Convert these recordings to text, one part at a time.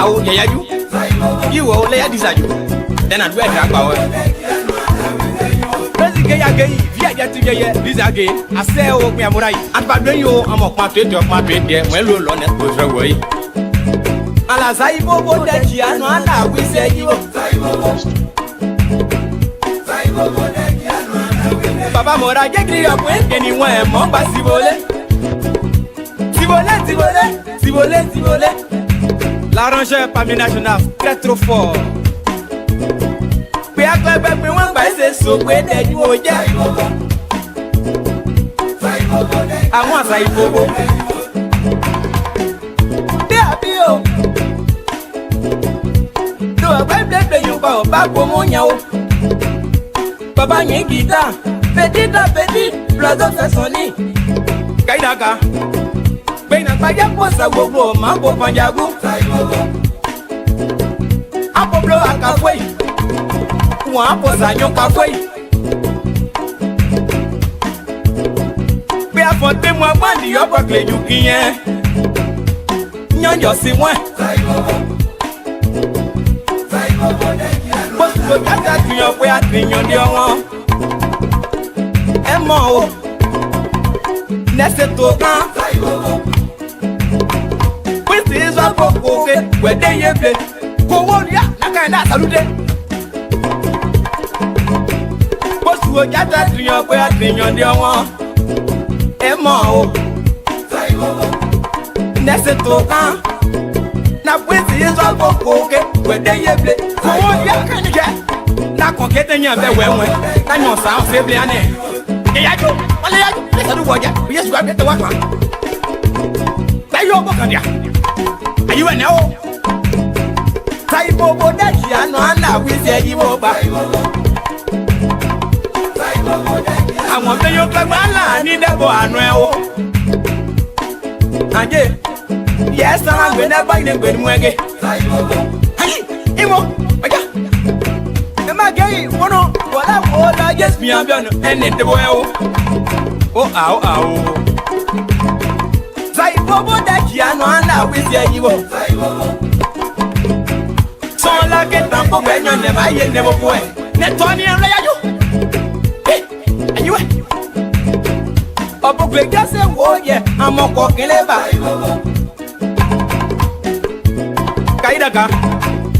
oh, yeah, you will lay a desire. Then I'd wear that power. Gay again, yeah, to get this again. I say, oh, me, I'm right. And by doing you, I'm a part of my bed, yeah, well, on it goes away. Alas, I will that you are not, we say you. Papa Mora, get you up with anywhere, Momba Sibole. Sibole. L'arrangeur parmi national, très trop fort. We are glad that we want by say so where that you are. I want to say, there be you. Do a web that you go back for Monyo. Papa Yankita, petit, brother Sassoni. Kaidaka. Bena Paya Posa Bobo, Mambo Panjago. Apple blow a café. One posa your café. We are for them one the upper clay you can. Nyan your see one. What's the cat to your way at your one? Emma, Nessa Toga. With this one, where they have it. Go on, yeah, I can't salute. What's the cat to your way at your one? Emma, Nessa Toga. Now, with this one, where they have it. Go on, yeah, can you get? Now, getting your bed when I know sound fairly on it. Yeah, I do what you just grab the one. Are you a no? Type of that you know, we say you over. I want to your club, I need a boy. Yes, I'm going to buy them when we get. Hey, am I gay? What I just me, I'm going to end it the boy. Oh, Bobo that you know, we say you will. So like it, I'm going to never go. Netoni and Rayo. Hey, and you a book like just a word, yeah, I'm a walking ever. Kaidaka,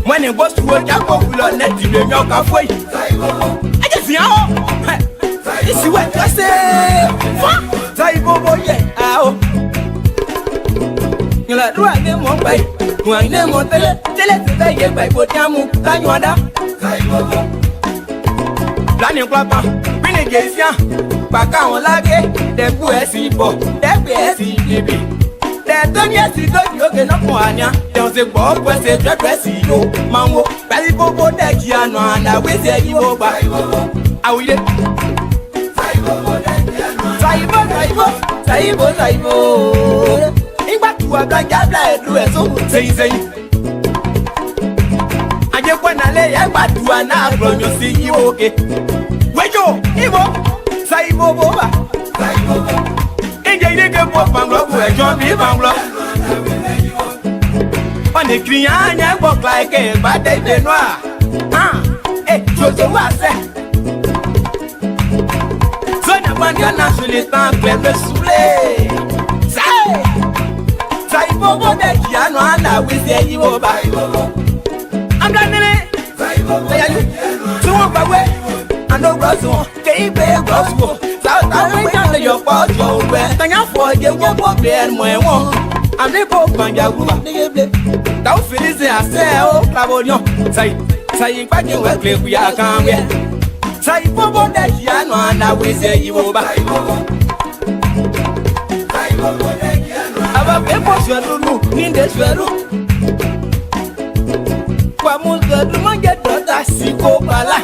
when it was to work, I go to let you know halfway. I just know. This is what I say. Bobo, yeah, you like do I get more by one name on tell it by Potamu, Tanyada. Planning Papa, Pinagasia, Baka on Lage, the Pussy, the PSC, the Tonya, you can up one, there was a Bob, was a dressy, Mambo, Belly Bobo, that Giano, and I will say you over. I will. Saibo. Ingba tu ablaja bla edu eso sei. Aje kwana le ya gba tu ana agbonyo si yi oke. Wejo, Ibo, Saibo boba. Inje ide ke po panglo ku ejo bi panglo. On est criant nya bok like e ba de noir. Jojo wa se. When you're not really time, let me slay. Say, Bobo, that you know, and I will say you over. I'm done in it. So walk away. I know Russell, gave me a gospel. South Africa, your fault, your way. Thank you for your work there and my one. I'm the Pope and your woman. Don't feel it, I say, oh, Claudio. Say, back in what we are coming. Say, Bobo, that you know, and I will say you over. Aba pepo swelu in the swelu. Kwa munga lumanje dota siko bala.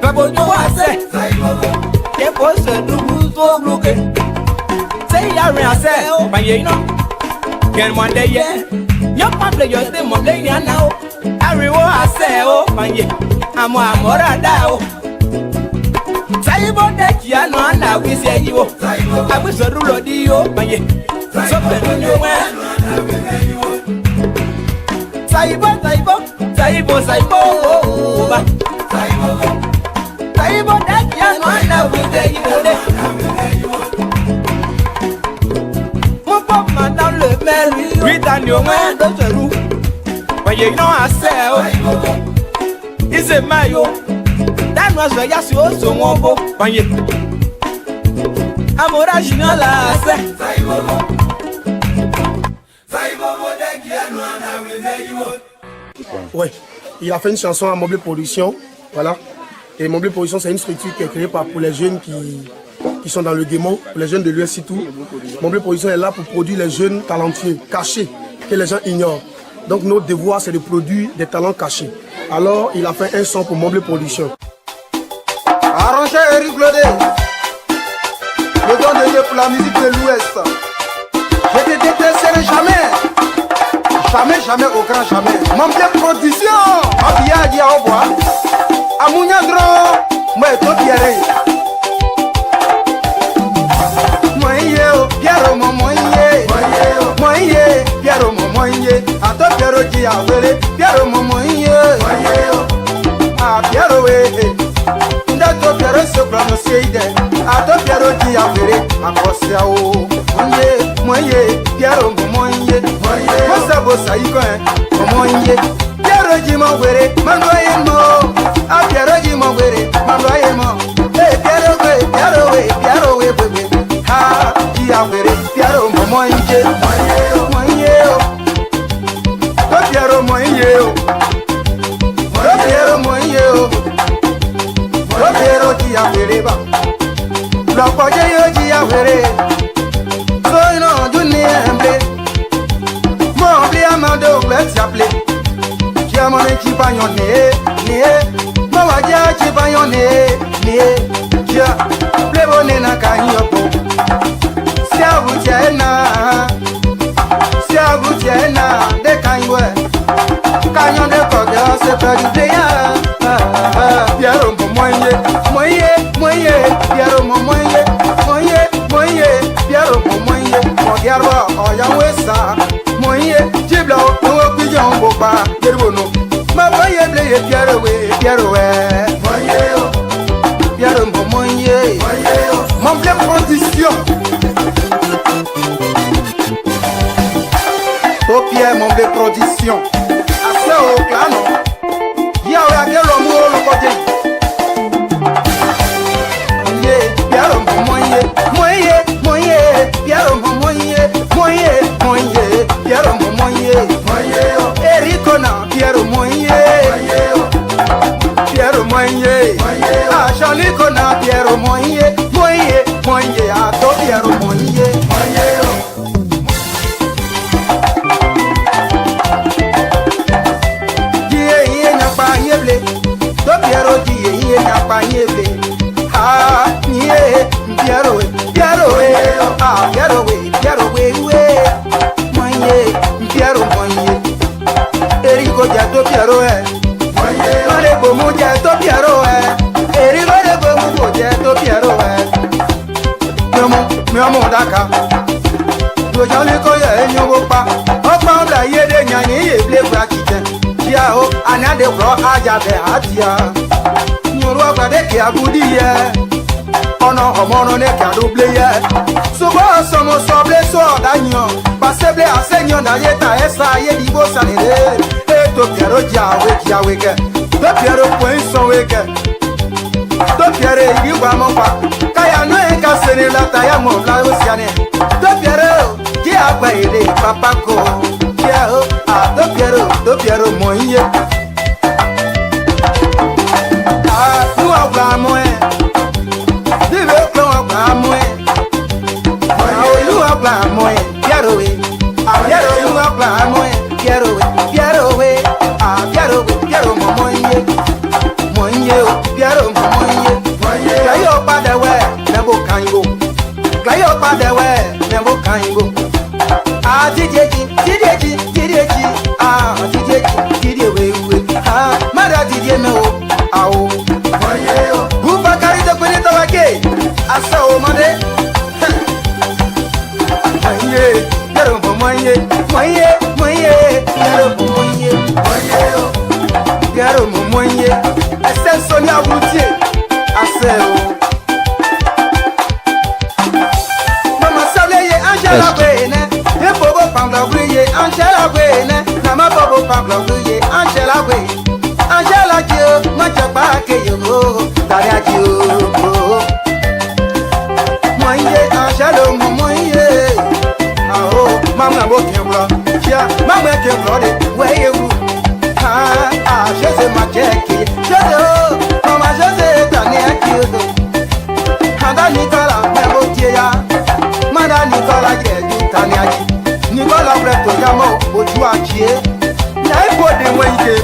Kabo jowa se. Pepo swelu so luke. Say ya re ase o baye ino. Ken one day yeah. Your pample your say Monday now. Ariwo ase o baye. Amo amora da o. Saibo de kia no anda we say you. I wish a rule di yo baye. So pe no we. Saibo, Saibo, Saibo, Saibo, Saibo, that young one now will take you. Move madame le maire, read on your man, don't you? When you know I say, it's a mayo. That was where you also want when you. I'm original, I say. Ouais, il a fait une chanson à Mobile Production, voilà. Et Mobile Production, c'est une structure qui est créée pour les jeunes qui sont dans le démon, pour les jeunes de l'US et tout. Mobile Production est là pour produire les jeunes talentueux, cachés, que les gens ignorent. Donc notre devoir, c'est de produire des talents cachés. Alors, il a fait un son pour Mobile Production. Arrangé Eric Lodé, le don de Dieu pour la musique de l'Ouest. Je te détesterai jamais. Jamais, jamais, au grand jamais. Mobile Production, Abia Dia Oboa, Amunyandro, moi to Pierre. Moye, Pierre, moye, moye, Pierre, moye. Ato Pierre qui a volé, Pierre, moye. Ah, Pierre, ouais. Ndato Pierre se prononcer ide. Ato Pierre qui a volé, accroché au. Moye, Pierre, moye. Bossa bossa iko moye Pierre ji mo were mandoye mo a Pierre ji mo were mandoye mo Pierre we bebe ha ji a were Pierre mo moye moye to Pierre moye o to Pierre moye o to Pierre ji a were ba lo koje yo ji a were so no dunia embe Amado, let's appelé. Diamant qui bagnonné, Mawadia qui bagnonné, Dia, Plébonné na Kanyopo. Si à vous tienne, des Kanywe. Canyon de Cordon, c'est pas du Péa. Pierre, moye, Pierre, moye, Pierre, mon garba, oh Yahweh, moye, Jibla, no pigeon boba, Yeruno. Ma boye blé, Pierre, Pierre, moye, mon blé condition. Au Pierre, mon blé production. Assez au clan, Yahweh, à quel homme le côté. Pierre, moye, Pierre, moye, Pierre moye, Ericona, Pierre moye, ah Chalicona, Pierre moye, ah to Pierre moye. Die na pa yeble, to Pierre die na pa yeble, ah nie Pierre we, ah Pierre we. Pierre moye, Erico jato Pierre Mane bomu jato Pierre Erico de bomu jato Pierre Miomo daka Dojale koye nyobopa Opa mla yede nyani yeble kwa kitchen Chia ho anade bro ajabe atia Nyoro bade ki abudiye Ono homono ne kadouble ye Sobo somo soble so danyo Paseble asenyo na yeta esa ye dibo sanere To Pierre Jawe ke To Pierre point son weke To Pierre iwa mopa Kaya no e ka sene la taya mo la osiane To Pierre ki agba ere papa ko Kia ho a To Pierre moye Ah tu agba moe Dibe ko agba moe Ah you agba moe Pierre we Ah Pierre you agba moe Pierre we Pierre moye, Pierre moye. Glayo padà wẹ̀, nebo kango. Glayo padà wẹ̀, nebo kango. Ah tidieji, ah tidiewe. Ah mara tidie me o, awo. Buba kari to kwene to wake, asa o mande. Moye, Piero momoye, moye, moye, Piero momoye, moye, Piero momoye. Ese Sonia Routier, Aseo. Mama Sableye, Angela Bene, et Bobo Pambla Bouye, Angela Bene, Nama Bobo Pambla Bouye, Angela Bene, Angela Dio, Machaba Keyo, Daria Dio. Moye, Angelo Momoye. Oh, Mama Bokin Blo, yeah, Mama Kim Bloody, where you? Ah, Jose Majeki, Jose, Mama Jose, Daniel Kido, Hada Nicola, Mebotia, Mada Nicola, Tania, Nicola Breto Yamo, Ojuachi, Naipo de Wenge,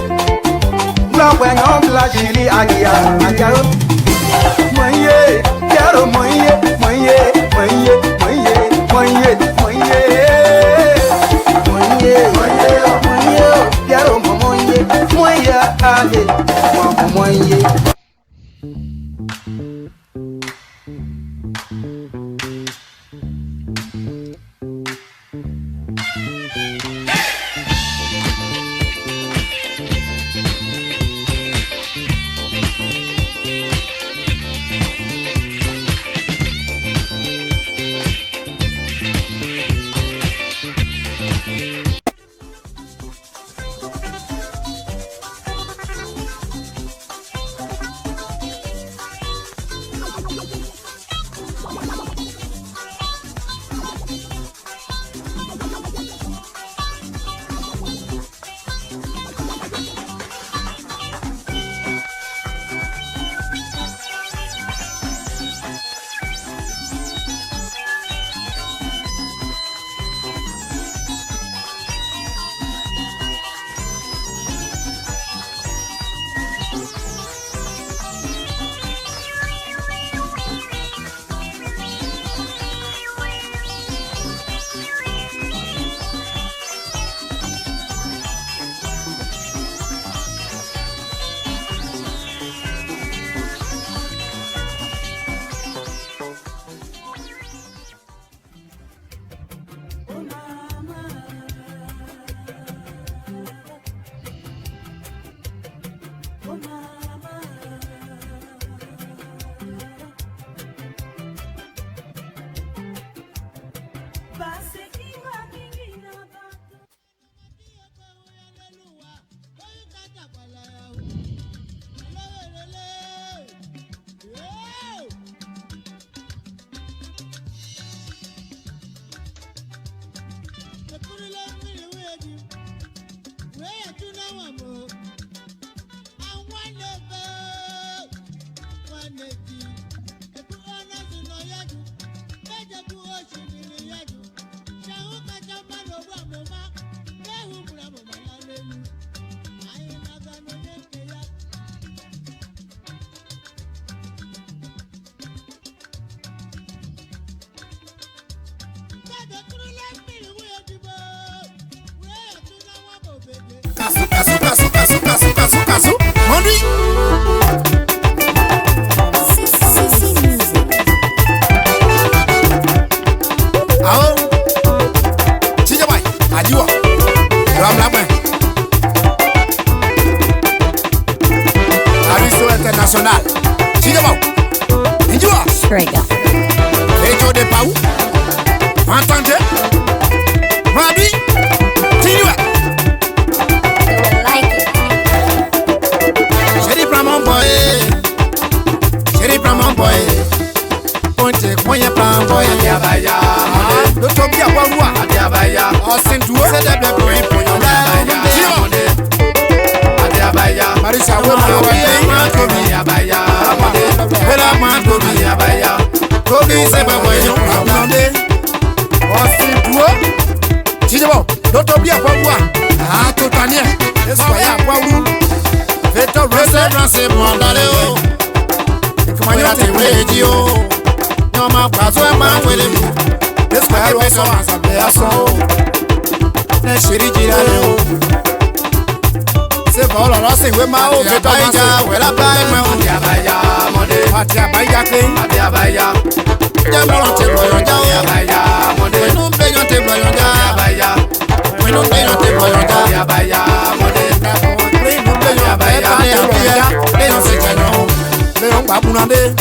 Love when on la Chili Agia, Agia, Moye, Piero Moye, Moye, Moye, Moye, Moye, Moye, Moye, Moye, Piero Moye, Moye, Ale, Moye. Casu, Mondui. Ao, Chinya Boy, Adiwa, Ramlamen, Aristo International, Chinya Boy, Indiwa, Strega, Ejo de Pau, Entente, Mondui, Chinya. Moye plan boy Adiabaya do to bi awaru Adiabaya osinduo se de be boy ponyo Adiabaya Marisa wo ma to bi Adiabaya Bela ma to bi Adiabaya to bi se be boy ponyo osinduo Tijebo do to bi awaru to tanie eso ya awaru veto rese mondale o Kumanya te radio no ma paso e ma wele mi espero so asabe aso na shiri jira le o se ko lo se we ma o fe baija we la ba ma o ya baija mode atia baija ke atia baija ja mo te lo yo ja o ya baija mode no be yo te lo yo ja Sunade.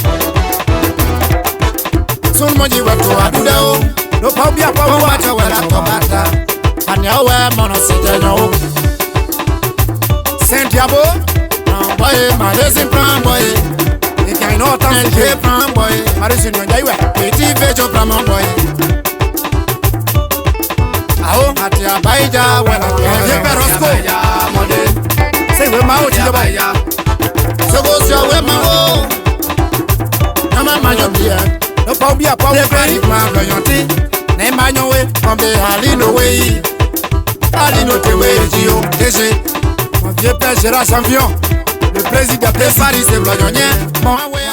Sunmoji wetu adudeo. No pobia pobo macha wela tobata. Anya we mono sitenyo. Sentiabo. Boy, my lazy plan boy. You can not and J plan boy. Marison Jaiwa. Petit vejo plan boy. Aho atia baija wela. Je perosco. Say we ma oti joba. So go see we ma o. Nama manyo bia. No pobia pobo credit man loyalty. Ne manyo we from the Halino way. Halino te way Gio. Ese. Mon vieux père Gérard Champion. Le président de Paris c'est Blognonien. Mon way.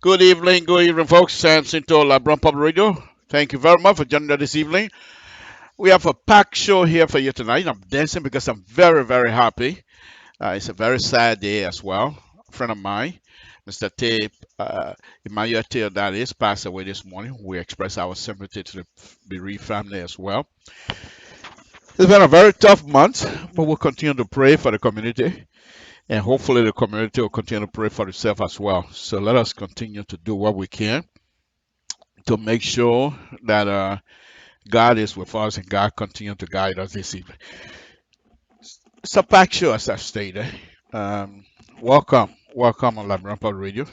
Good evening, folks. Samson to LIBERIA Public Radio. Thank you very much for joining us this evening. We have a packed show here for you tonight. I'm dancing because I'm very, very happy. It's a very sad day as well. A friend of mine, Mr. Tape, Emmanuel Tape, that is, passed away this morning. We express our sympathy to the bereaved family as well. It's been a very tough month, but we'll continue to pray for the community. And hopefully the community will continue to pray for itself as well. So let us continue to do what we can to make sure that God is with us and God continue to guide us this evening. It's a packed show, as I stated. Welcome on LIBERIA Public Radio.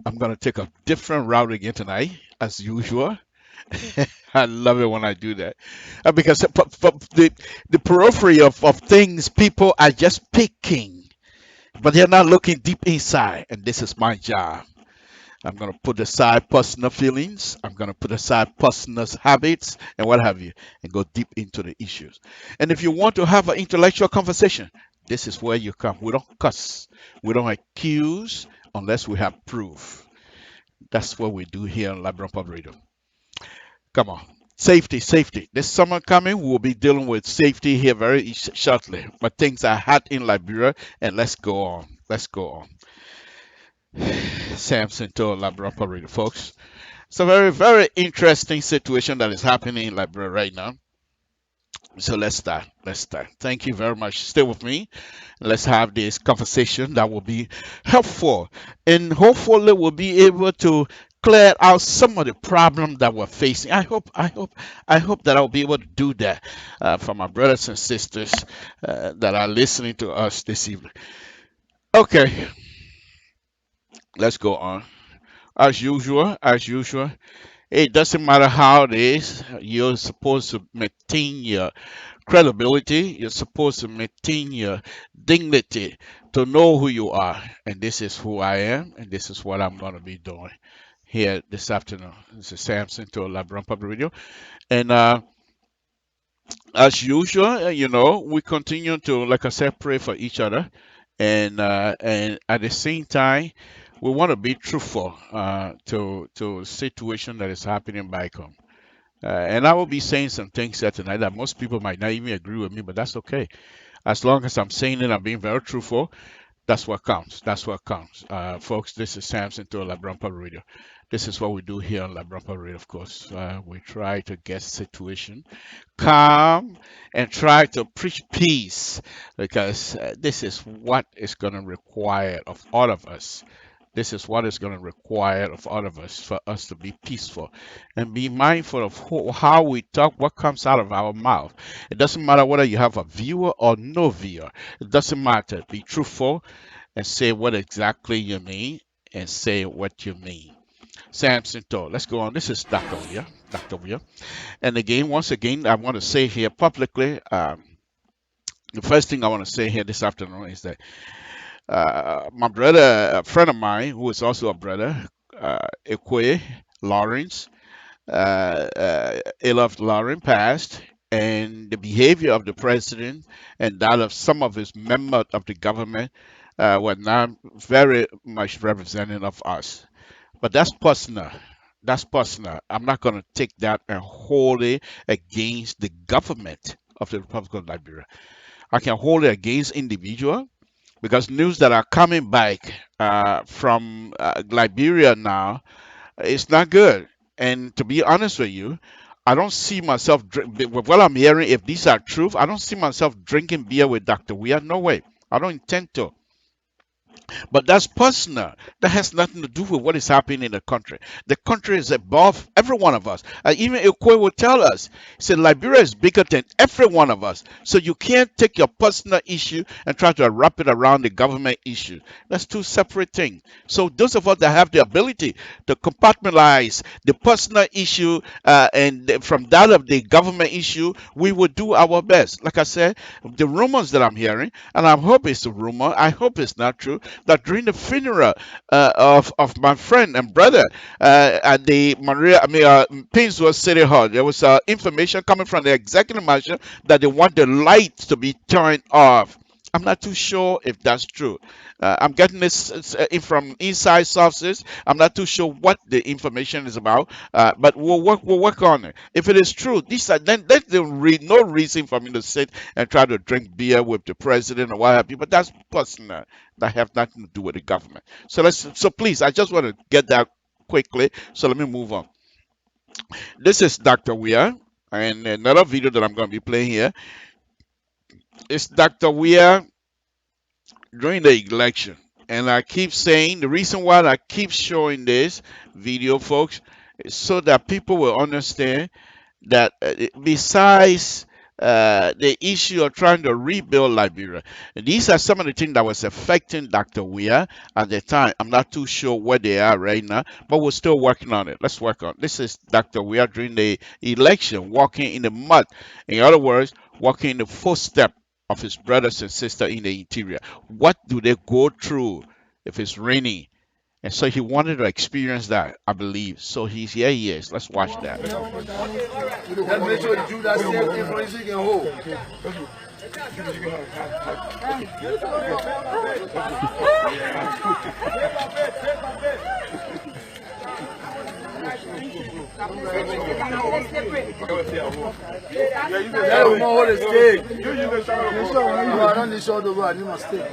I'm going to take a different route again tonight, as usual. I love it when I do that. Because the periphery of things, people are just picking. But they're not looking deep inside, and this is my job. I'm going to put aside personal feelings. I'm going to put aside personal habits and what have you, and go deep into the issues. And if you want to have an intellectual conversation, this is where you come. We don't cuss. We don't accuse unless we have proof. That's what we do here on LIBERIA Public Radio. Come on. Safety. This summer coming, we'll be dealing with safety here very shortly. But things are hot in Liberia, and let's go on. Samson to LIBERIA Public Radio, folks. It's a very, very interesting situation that is happening in Liberia right now. So let's start. Thank you very much. Stay with me. Let's have this conversation that will be helpful, and hopefully we'll be able to clear out some of the problems that we're facing. I hope that I'll be able to do that for my brothers and sisters that are listening to us this evening. Okay, let's go on. As usual, it doesn't matter how it is. You're supposed to maintain your credibility. You're supposed to maintain your dignity to know who you are. And this is who I am, and this is what I'm going to be doing here this afternoon. This is Samson to LIBERIA Public Radio. And as usual, we continue to, like I said, pray for each other. And at the same time, we want to be truthful to the situation that is happening back home. And I will be saying some things here tonight that most people might not even agree with me, but that's okay. As long as I'm saying it, I'm being very truthful. That's what counts. Folks, this is Samson to LIBERIA Public Radio. This is what we do here on LIBERIA Public Radio, of course. We try to get the situation calm and try to preach peace, because this is what is going to require of all of us. This is what is going to require of all of us, for us to be peaceful and be mindful of how we talk, what comes out of our mouth. It doesn't matter whether you have a viewer or no viewer. It doesn't matter. Be truthful and say what exactly you mean, and say what you mean. Samson told. Let's go on. This is Dr. Weir. And again, once again, I want to say here publicly, the first thing I want to say here this afternoon is that my brother, a friend of mine who is also a brother, Ekwe Lawrence, Elov Lawrence passed, and the behavior of the president and that of some of his members of the government were not very much representative of us. But that's personal. I'm not going to take that and hold it against the government of the Republic of Liberia. I can hold it against individual, because news that are coming back from Liberia now is not good. And to be honest with you, I don't see myself, with what I'm hearing, if these are truth, I don't see myself drinking beer with Dr. Weir. No way. I don't intend to. But that's personal. That has nothing to do with what is happening in the country. The country is above every one of us. Even Ikwe will tell us, he said, Liberia is bigger than every one of us. So you can't take your personal issue and try to wrap it around the government issue. That's two separate things. So those of us that have the ability to compartmentalize the personal issue from that of the government issue, we will do our best. Like I said, the rumors that I'm hearing, and I hope it's a rumor, I hope it's not true, that during the funeral of my friend and brother at the Painesville City Hall, there was information coming from the executive mansion that they want the lights to be turned off. I'm not too sure if that's true. I'm getting this from inside sources. I'm not too sure what the information is about, but we'll work on it. If it is true, then there's no reason for me to sit and try to drink beer with the president or what have you. But that's personal. That have nothing to do with the government. So please, I just want to get that quickly. So let me move on. This is Dr. Weir, and another video that I'm going to be playing here is Dr. Weir during the election. And I keep saying the reason why I keep showing this video, folks, is so that people will understand that besides the issue of trying to rebuild Liberia, these are some of the things that was affecting Dr. Weir at the time. I'm not too sure where they are right now, but we're still working on it. Let's work on it. This is Dr. Weir during the election, walking in the mud. In other words, walking in the footstep of his brothers and sisters in the interior. What do they go through if it's raining? And so he wanted to experience that, I believe. So here he is. Let's watch that. Let's make sure you do that same information you can hold. Yeah, you hold the stick. You are on the shoulder, but you must stick.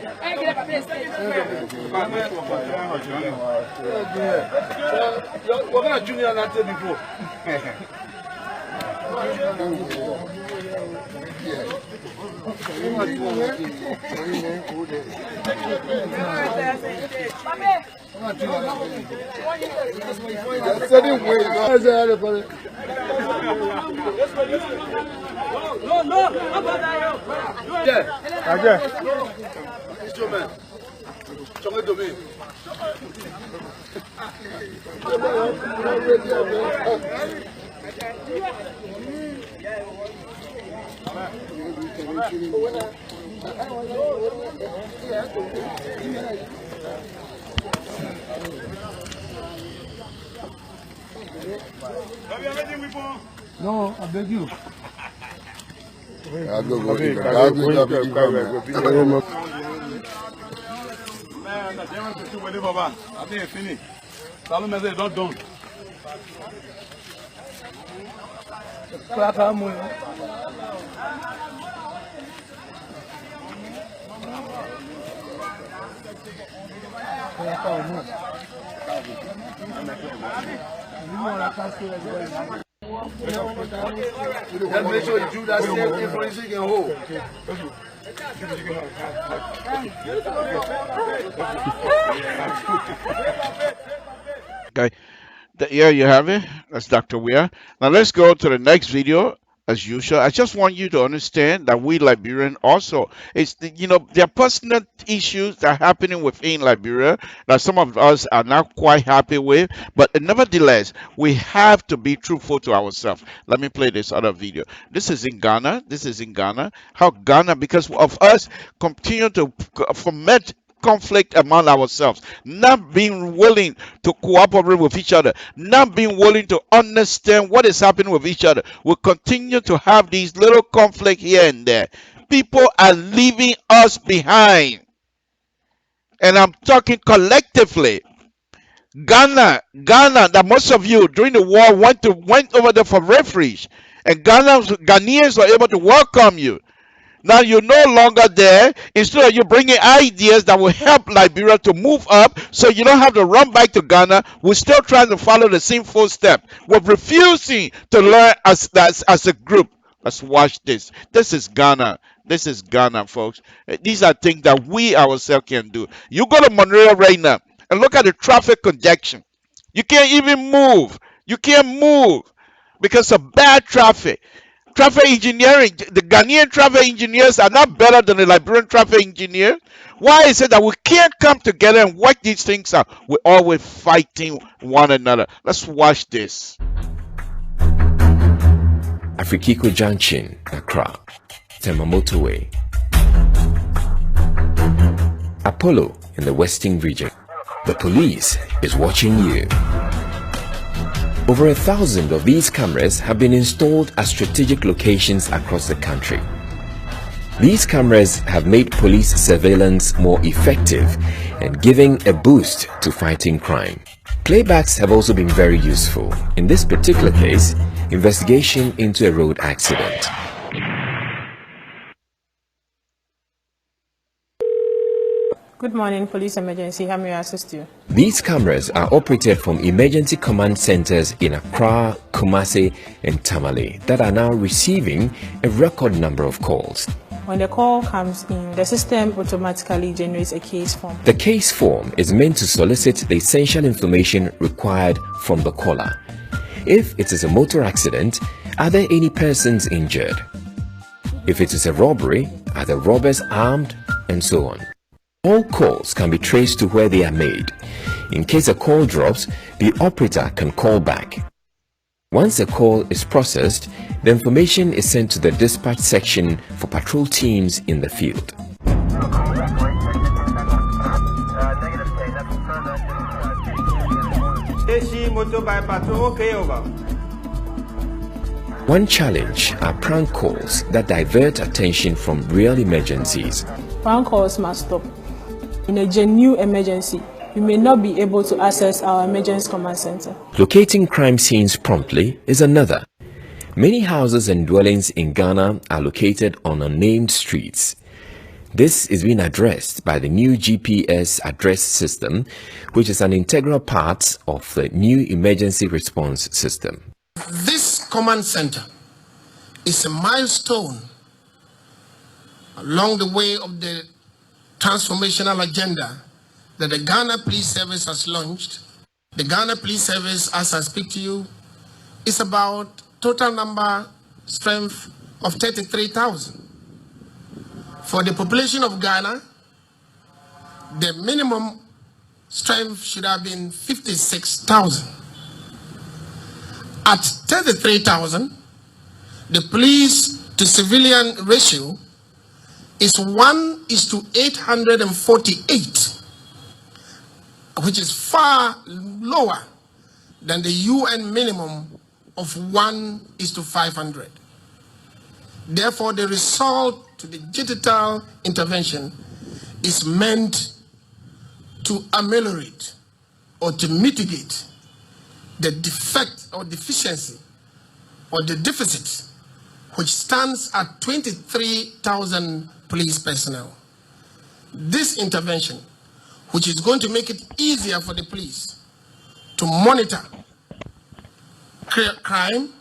What kind of junior not before? No, I beg you. I think it's finished. Salome said, don't done. Let's make sure you do that same information you can hold. Okay. Here you have it. That's Dr. Weir. Now let's go to the next video. As usual, I just want you to understand that we Liberian also, there are personal issues that are happening within Liberia that some of us are not quite happy with, but nevertheless, we have to be truthful to ourselves. Let me play this other video. This is in Ghana. How Ghana, because of us, continue to foment conflict among ourselves, not being willing to cooperate with each other, not being willing to understand what is happening with each other. We continue to have these little conflict here and there. People are leaving us behind. And I'm talking collectively. Ghana, that most of you during the war went over there for refuge. And Ghanaians were able to welcome you. Now you're no longer there. Instead of you bringing ideas that will help Liberia to move up so you don't have to run back to Ghana, we're still trying to follow the same footstep. We're refusing to learn as a group. Let's watch this. This is Ghana. This is Ghana, folks. These are things that we ourselves can do. You go to Monrovia right now and look at the traffic congestion. You can't even move. You can't move because of bad traffic. Traffic engineering, the Ghanaian traffic engineers are not better than the Liberian traffic engineer. Why is it that we can't come together and work these things out? We're always fighting one another. Let's watch this. Afrikiko Junction, Accra, Tema Motorway, Apollo in the Western region. The police is watching you. Over 1,000 of these cameras have been installed at strategic locations across the country. These cameras have made police surveillance more effective and giving a boost to fighting crime. Playbacks have also been very useful. In this particular case, investigation into a road accident. Good morning, police emergency. How may I assist you? These cameras are operated from emergency command centers in Accra, Kumasi, and Tamale that are now receiving a record number of calls. When the call comes in, the system automatically generates a case form. The case form is meant to solicit the essential information required from the caller. If it is a motor accident, are there any persons injured? If it is a robbery, are the robbers armed? And so on. All calls can be traced to where they are made. In case a call drops, the operator can call back. Once a call is processed, the information is sent to the dispatch section for patrol teams in the field. One challenge are prank calls that divert attention from real emergencies. Prank calls must stop. In a genuine emergency, we may not be able to access our emergency command center. Locating crime scenes promptly is another. Many houses and dwellings in Ghana are located on unnamed streets. This is being addressed by the new GPS address system, which is an integral part of the new emergency response system. This command center is a milestone along the way of the transformational agenda that the Ghana Police Service has launched. The Ghana Police Service, as I speak to you, is about total number strength of 33,000. For the population of Ghana, the minimum strength should have been 56,000. At 33,000, the police to civilian ratio is 1:848, which is far lower than the UN minimum of 1:500. Therefore, the result to the digital intervention is meant to ameliorate or to mitigate the defect or deficiency or the deficit, which stands at 23,000 police personnel. This intervention, which is going to make it easier for the police to monitor crime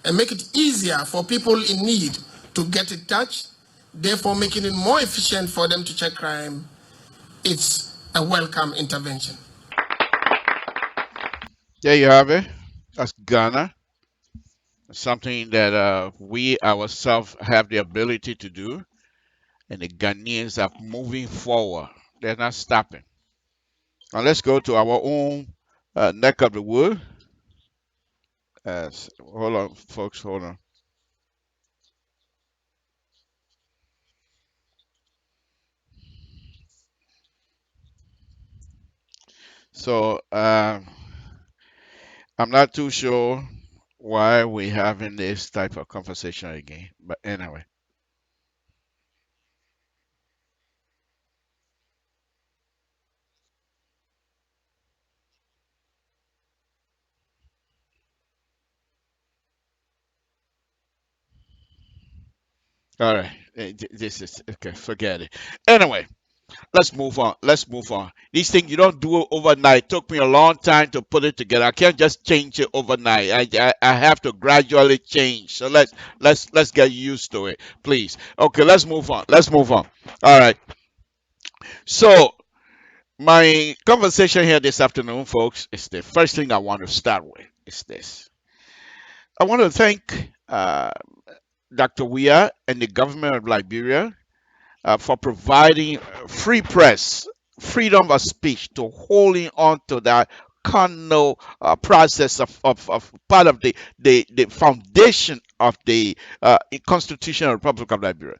and make it easier for people in need to get in touch, therefore making it more efficient for them to check crime, it's a welcome intervention. There you have it. That's Ghana. Something that we ourselves have the ability to do, and the Ghanaians are moving forward. They're not stopping. Now let's go to our own neck of the wood. Hold on, folks. Hold on. So I'm not too sure why we're having this type of conversation again. But anyway. All right. This is okay. Forget it. Anyway, Let's move on. Let's move on. These things you don't do it overnight. It took me a long time to put it together. I can't just change it overnight. I have to gradually change. So let's get used to it, please. Okay, let's move on. Let's move on. All right. So my conversation here this afternoon, folks, is the first thing I want to start with. Is this? I want to thank Dr. Weah and the government of Liberia for providing free press, freedom of speech, to holding on to that carnal process of part of the foundation of the constitutional republic of Liberia,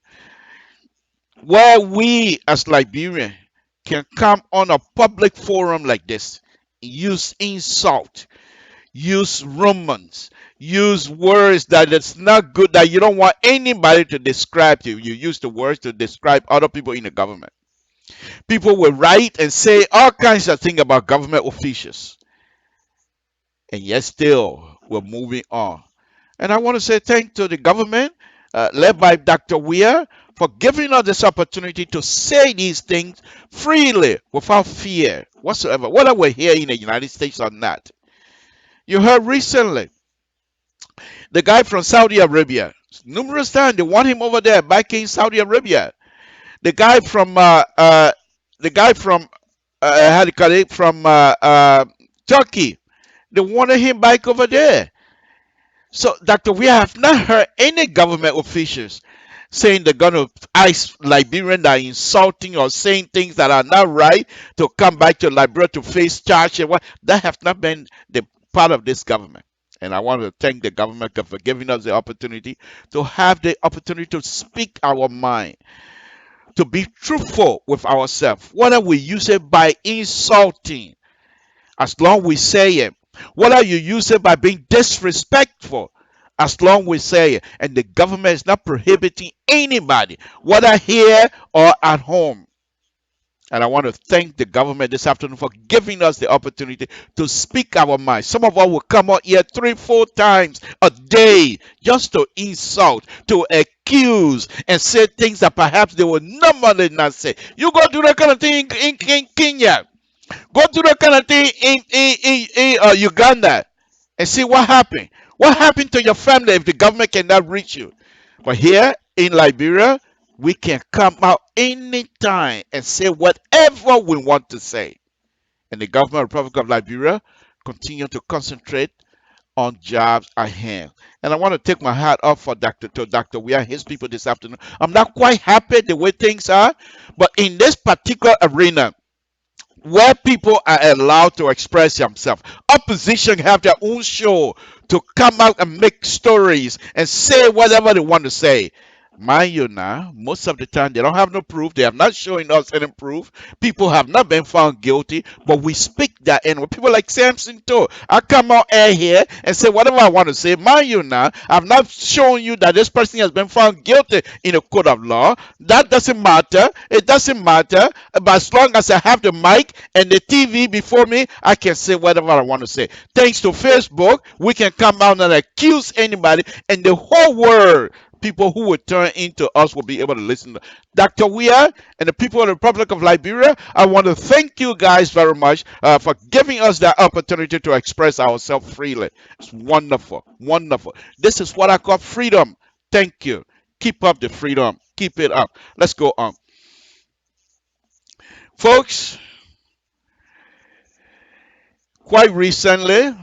where we as Liberians can come on a public forum like this, use insult, use romance, use words that it's not good, that you don't want anybody to describe to you. You use the words to describe other people in the government. People will write and say all kinds of things about government officials, and yet still we're moving on. And I want to say thank to the government led by Dr. Weah for giving us this opportunity to say these things freely without fear whatsoever, whether we're here in the United States or not. You heard recently the guy from Saudi Arabia. Numerous times they want him over there back in Saudi Arabia. The guy from how do you call it, from Turkey. They wanted him back over there. So, Dr. We have not heard any government officials saying they're going to ice Liberians that are insulting or saying things that are not right to come back to Liberia to face charge. And what that has not been the part of this government. And I want to thank the government for giving us the opportunity to have the opportunity to speak our mind, to be truthful with ourselves, whether we use it by insulting, as long we say it, whether you use it by being disrespectful, as long we say it. And the government is not prohibiting anybody, whether here or at home. And I want to thank the government this afternoon for giving us the opportunity to speak our mind. Some of us will come out here 3-4 times a day just to insult, to accuse, and say things that perhaps they will normally not say. You go do that kind of thing in Kenya. Go do that kind of thing in Uganda and see what happened. What happened to your family if the government cannot reach you? But here in Liberia, we can come out anytime and say whatever we want to say. And the government of the Republic of Liberia continue to concentrate on jobs at hand. And I want to take my hat off for Dr. Weah and his people this afternoon. I'm not quite happy the way things are, but in this particular arena, where people are allowed to express themselves, opposition have their own show to come out and make stories and say whatever they want to say. Mind you now, most of the time they don't have no proof. They have not shown us any proof. People have not been found guilty, but we speak that. And with people like Samson too, I come out air here and say whatever I want to say. Mind you now, I've not shown you that this person has been found guilty in a court of law. That doesn't matter. It doesn't matter. But as long as I have the mic and the TV before me, I can say whatever I want to say. Thanks to Facebook, we can come out and accuse anybody, and the whole world, people who will turn into us, will be able to listen to Dr. Weah and the people of the Republic of Liberia. I want to thank you guys very much for giving us that opportunity to express ourselves freely. It's wonderful, wonderful. This is what I call freedom. Thank you. Keep up the freedom. Keep it up. Let's go on. Folks, quite recently,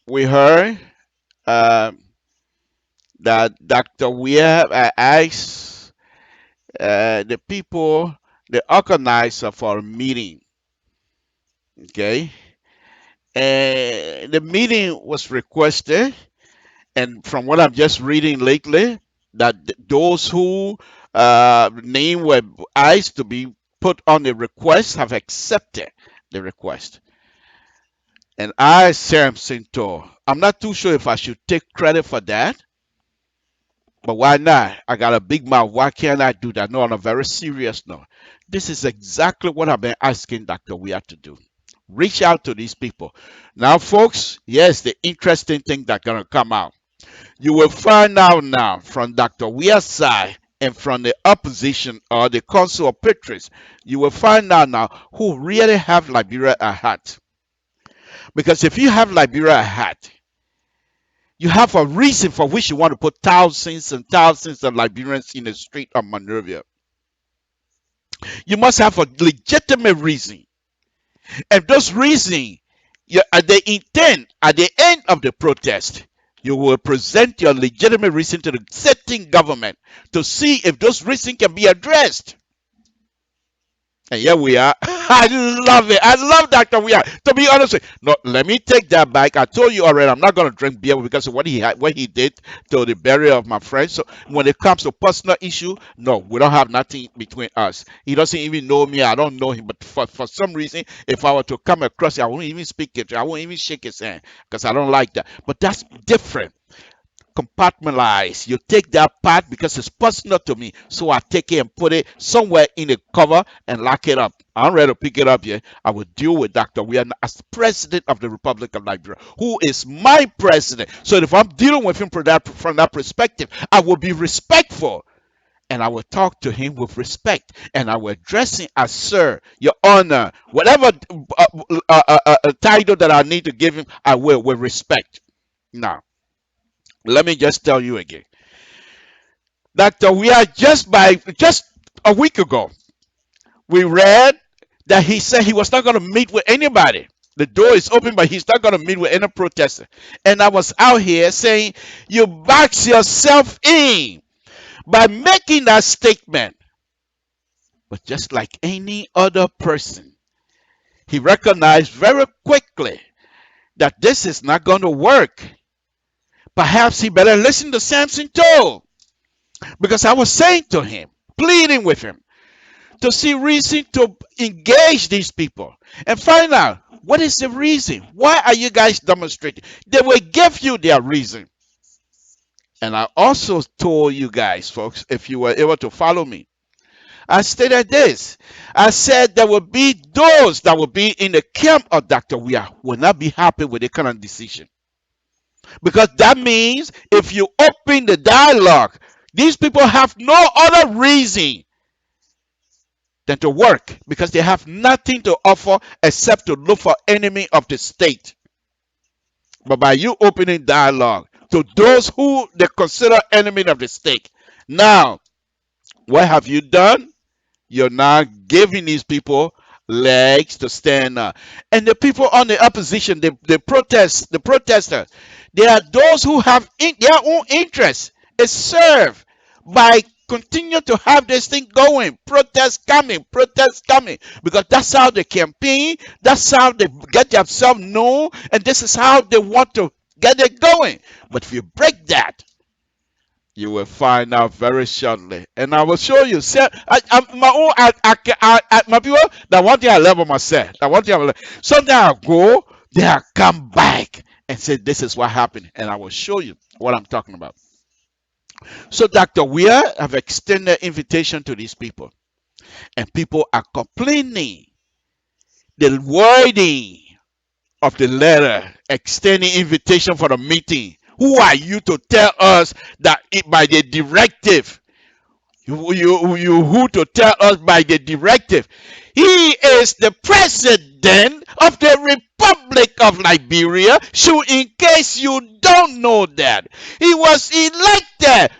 we heard that Dr. Weah asked the people, the organizer for a meeting. Okay. And the meeting was requested, and from what I'm just reading lately, that those who name were asked to be put on the request have accepted the request. And I, Sam Sinto, I'm not too sure if I should take credit for that. But why not? I got a big mouth. Why can't I do that? No, on a very serious note. This is exactly what I've been asking Dr. Weah to do. Reach out to these people. Now, folks, here's the interesting thing that's going to come out. You will find out now from Dr. Weah's side and from the opposition or the Council of Patriots, you will find out now who really have Liberia at heart. Because if you have Liberia at heart, you have a reason for which you want to put thousands and thousands of Liberians in the street of Monrovia. You must have a legitimate reason. And those reasons, at the intent, at the end of the protest, you will present your legitimate reason to the sitting government to see if those reasons can be addressed. And here we are. I love it. I love Dr. We are. To be honest with you, no, let me take that back. I told you already, I'm not going to drink beer because of what he did to the burial of my friend. So when it comes to personal issue, no, we don't have nothing between us. He doesn't even know me. I don't know him. But for some reason, if I were to come across it, I won't even speak it. I won't even shake his hand because I don't like that. But that's different. Compartmentalize. You take that part because it's personal to me. So I take it and put it somewhere in a cover and lock it up. I'm ready to pick it up here. I will deal with Dr. Weah as president of the Republic of Liberia, who is my president. So if I'm dealing with him from that perspective, I will be respectful. And I will talk to him with respect. And I will address him as Sir, Your Honor, whatever title that I need to give him, I will with respect. Now, let me just tell you again. Dr. We are just a week ago, we read that he said he was not going to meet with anybody. The door is open, but he's not going to meet with any protester. And I was out here saying, you box yourself in by making that statement. But just like any other person, he recognized very quickly that this is not going to work. Perhaps he better listen to Samson too. Because I was saying to him, pleading with him, to see reason to engage these people and find out what is the reason. Why are you guys demonstrating? They will give you their reason. And I also told you guys, folks, if you were able to follow me, I stated this. I said there will be those that will be in the camp of Dr. Weah will not be happy with the kind of decision. Because that means if you open the dialogue, these people have no other reason than to work because they have nothing to offer except to look for enemy of the state. But by you opening dialogue to those who they consider enemy of the state, now, what have you done? You're now giving these people legs to stand up. And the people on the opposition, the protesters, they are those who have their own interests is served by continue to have this thing going. Protest coming, because that's how they campaign, that's how they get themselves known, and this is how they want to get it going. But if you break that, you will find out very shortly, and I will show you. My people. That one thing I love about myself. That one thing I love. Sometimes I go, then I come back and say, "This is what happened," and I will show you what I'm talking about. So, Dr. Weah have extended invitation to these people, and people are complaining. The wording of the letter extending invitation for the meeting. Who are you to tell us that by the directive? You who to tell us by the directive? He is the president of the Republic of Liberia. So in case you don't know that, he was elected.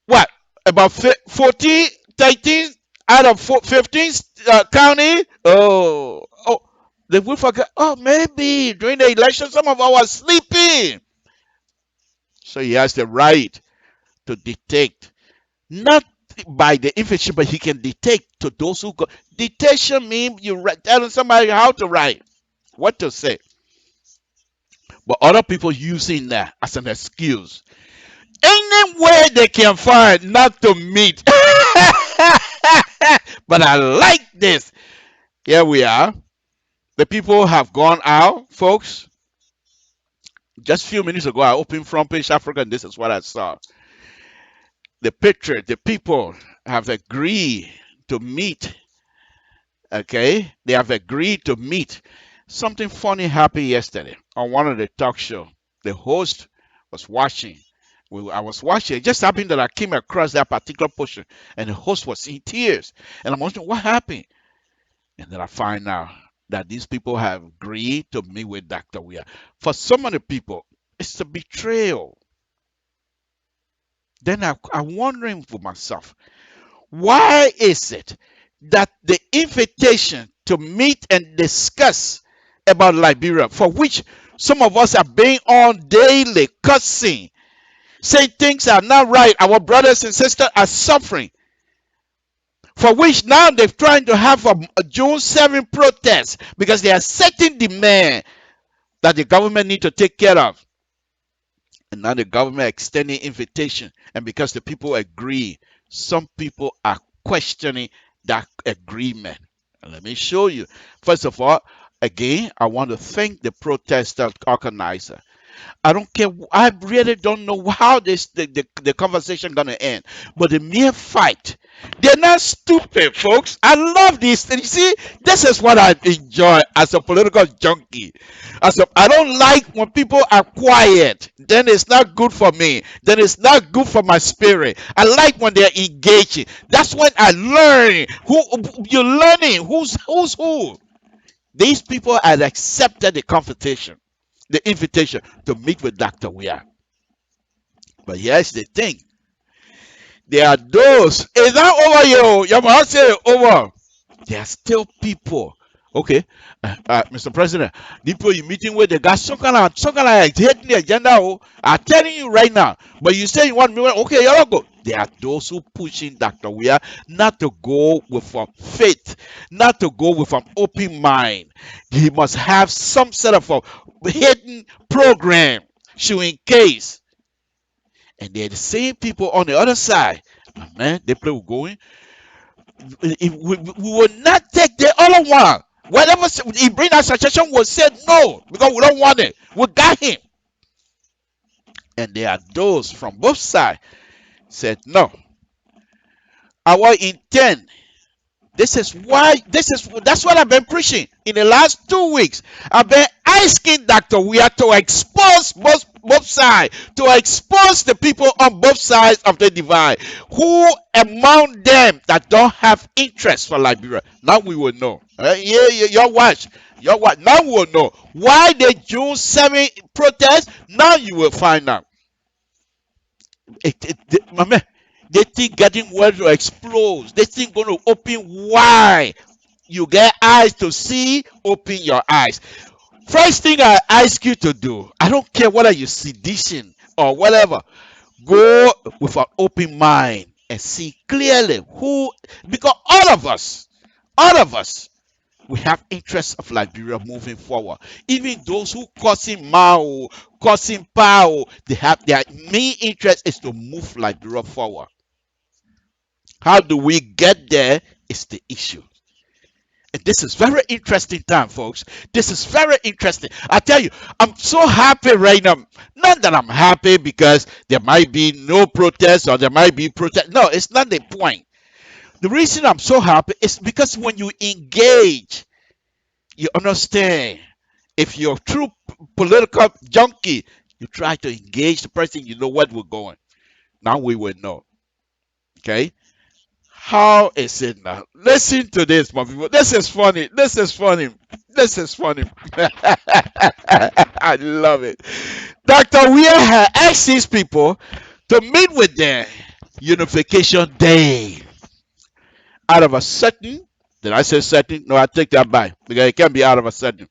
What? About 14, 13 out of 15 county? Oh, they will forget. Oh, maybe during the election, some of us were sleeping. So he has the right to dictate, not by the invitation, but he can dictate to those who go. Dictation means you telling somebody how to write, what to say. But other people using that as an excuse. Any way they can find not to meet. But I like this. Here we are. The people have gone out, folks. Just a few minutes ago, I opened Front Page Africa, and this is what I saw. The people have agreed to meet. Okay? They have agreed to meet. Something funny happened yesterday on one of the talk shows. The host was watching I was watching. It just happened that I came across that particular portion, and the host was in tears. And I'm wondering what happened. And then I find out that these people have agreed to meet with Dr. Weir. For so many people, it's a betrayal. Then I'm wondering for myself, why is it that the invitation to meet and discuss about Liberia, for which some of us are being on daily, cussing, saying things are not right, our brothers and sisters are suffering, for which now they're trying to have a June 7 protest because there are certain demands that the government need to take care of. And now the government extending invitation, and because the people agree, some people are questioning that agreement. And let me show you. First of all, again, I want to thank the protester organizer. I don't care. I really don't know how the conversation gonna end. But the mere fight, they're not stupid, folks. I love this. And you see, this is what I enjoy as a political junkie. I don't like when people are quiet. Then it's not good for me. Then it's not good for my spirit. I like when they're engaging. That's when I learn. Who you're learning? Who's who? These people had accepted the invitation to meet with Dr. Weir. But here's the thing. There are those, it's not over you. You must say over. There are still people. Okay, Mr. President, the people you're meeting with, they got some kind of hating the agenda. Oh, I'm telling you right now. But you say you want me, okay, you'll go. There are those who pushing Dr. Weir not to go with a faith, not to go with an open mind. He must have some sort of a hidden program showing case. And they're the same people on the other side. Man, they play with going. We will not take the other one. Whatever he bring that suggestion, will say no because we don't want it. We got him. And there are those from both sides said no. Our intent. That's what I've been preaching in the last 2 weeks. I've been asking Dr. Weir to expose both sides, to expose the people on both sides of the divide. Who among them that don't have interest for Liberia? Now we will know. Your watch. Now we will know. Why the June 7 protest? Now you will find out. My man, they think getting well to explode. They think going to open wide. You get eyes to see, open your eyes. First thing I ask you to do, I don't care whether you're sedition or whatever, go with an open mind and see clearly because all of us, we have interests of Liberia moving forward. Even those who causing Mao, causing Pao, they have their main interest is to move Liberia forward. How do we get there is the issue. And this is very interesting time, folks. This is very interesting. I tell you, I'm so happy right now. Not that I'm happy because there might be no protest or there might be protest. No, it's not the point. The reason I'm so happy is because when you engage, you understand. If you're a true political junkie, you try to engage the person, you know where we're going. Now we will know. Okay? How is it now? Listen to this, my people. This is funny. I love it. Dr. Weir had asked these people to meet with them Unification Day. Out of a sudden, did I say certain? No, I take that back because it can't be out of a sudden.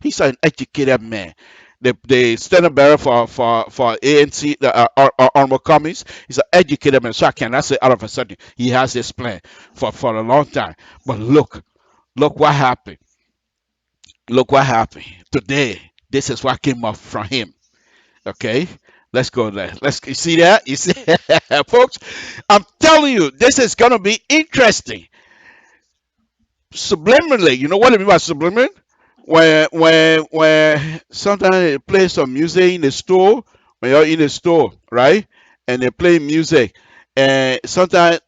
He's an educated man. The standard bearer for ANC, the Armor Commies, he's an educated man. So I cannot say out of a sudden he has this plan for a long time. But look what happened. Look what happened today. This is what came up from him. Okay, let's go there. You see that? You see, folks, I'm telling you, this is gonna be interesting. Subliminally, you know what I mean by subliminal? When sometimes they play some music in the store, when you're in the store, right? And they play music, and sometimes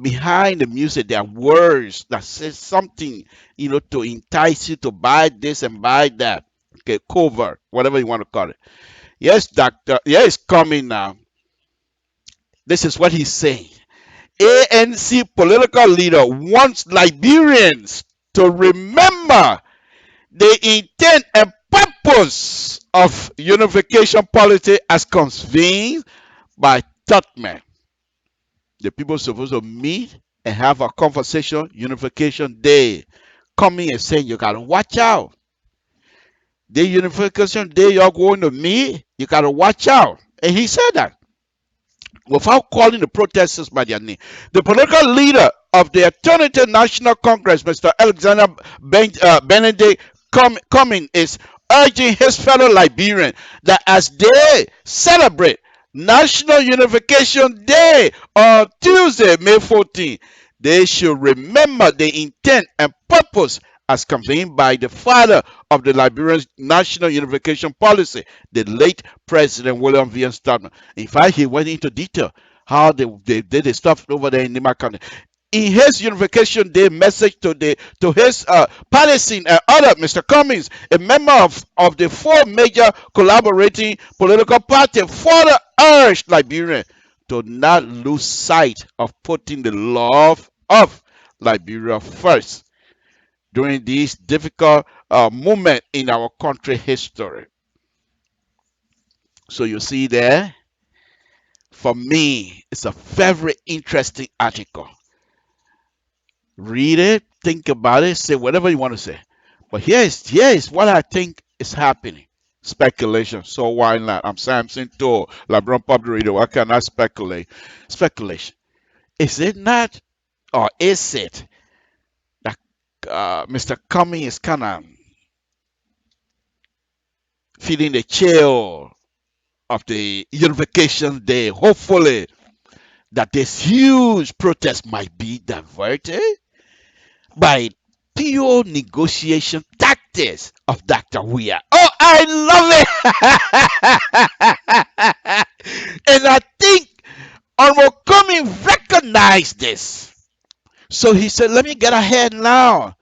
behind the music there are words that say something, to entice you to buy this and buy that. Okay, cover, whatever you want to call it. Yes, doctor. Yeah, it's coming now. This is what he's saying. ANC political leader wants Liberians to remember the intent and purpose of unification policy as convened by Totman. The people supposed to meet and have a conversation, unification day. Coming and saying you gotta watch out. The unification day you're going to meet, you gotta watch out. And he said that without calling the protesters by their name. The political leader of the Alternative National Congress, Mr. Alexander Benedict Cumming, is urging his fellow Liberians that as they celebrate National Unification Day on Tuesday, May 14th, they should remember the intent and purpose as convened by the father of the Liberian national unification policy, the late President William V. Stadtman. In fact, he went into detail how they did the stuff over there in Nima County. In his Unification Day message to his Palestine and other, Mr. Cummings, a member of the four major collaborating political parties, further urged Liberia to not lose sight of putting the love of Liberia first during this difficult moment in our country history. So you see there, for me, it's a very interesting article. Read it, think about it, say whatever you want to say. But here is what I think is happening. Speculation. So why not? I'm Samson to LeBron Public Radio. Why can I speculate? Speculation. Is it not, or is it that Mr. Cummings is kind of feeling the chill of the Unification Day? Hopefully, that this huge protest might be diverted by pure negotiation tactics of Dr. Weir. Oh, I love it! And I think Honorable Cummings recognized this. So he said, let me get ahead now.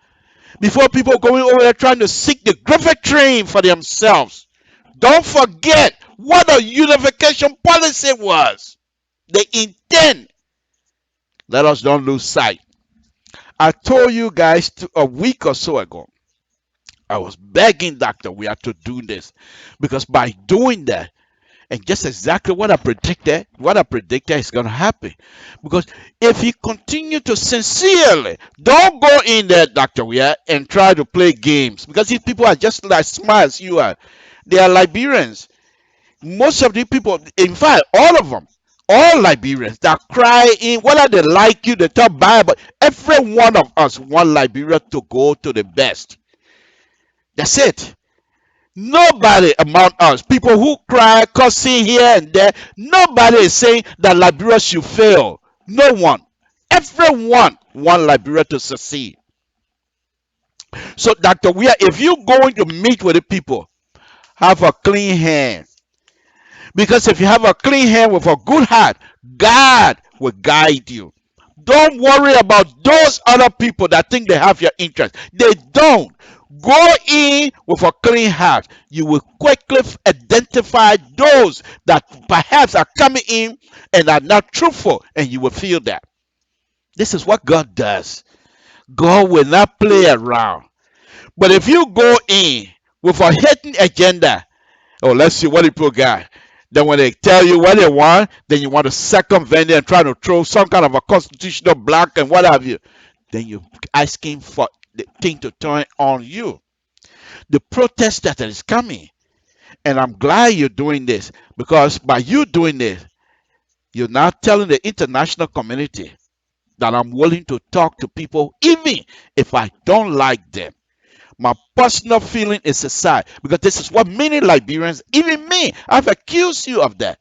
Before people going over there trying to seek the Griffith train for themselves. Don't forget what a unification policy was. The intent. Let us don't lose sight. I told you guys a week or so ago, I was begging Dr. We have to do this because by doing that, and just exactly what I predicted is going to happen. Because if he continue to sincerely, don't go in there, Dr. Weir, and try to play games. Because these people are just like smart as you are. They are Liberians. Most of the people, in fact, all of them, all Liberians that cry in, whether they like you, they talk bad, but every one of us want Liberia to go to the best. That's it. Nobody among us, people who cry, cussing here and there, nobody is saying that Liberia should fail. No one. Everyone want Liberia to succeed. So, Dr. Weir, if you're going to meet with the people, have a clean hand. Because if you have a clean hand with a good heart, God will guide you. Don't worry about those other people that think they have your interest. They don't. Go in with a clean heart. You will quickly identify those that perhaps are coming in and are not truthful, and you will feel that. This is what God does. God will not play around. But if you go in with a hidden agenda, oh, let's see what people got. Then when they tell you what they want, then you want to circumvent it and try to throw some kind of a constitutional block and what have you. Then you're asking for the thing to turn on you. The protest that is coming. And I'm glad you're doing this. Because by you doing this, you're now telling the international community that I'm willing to talk to people even if I don't like them. My personal feeling is aside, because this is what many Liberians, even me, I've accused you of that.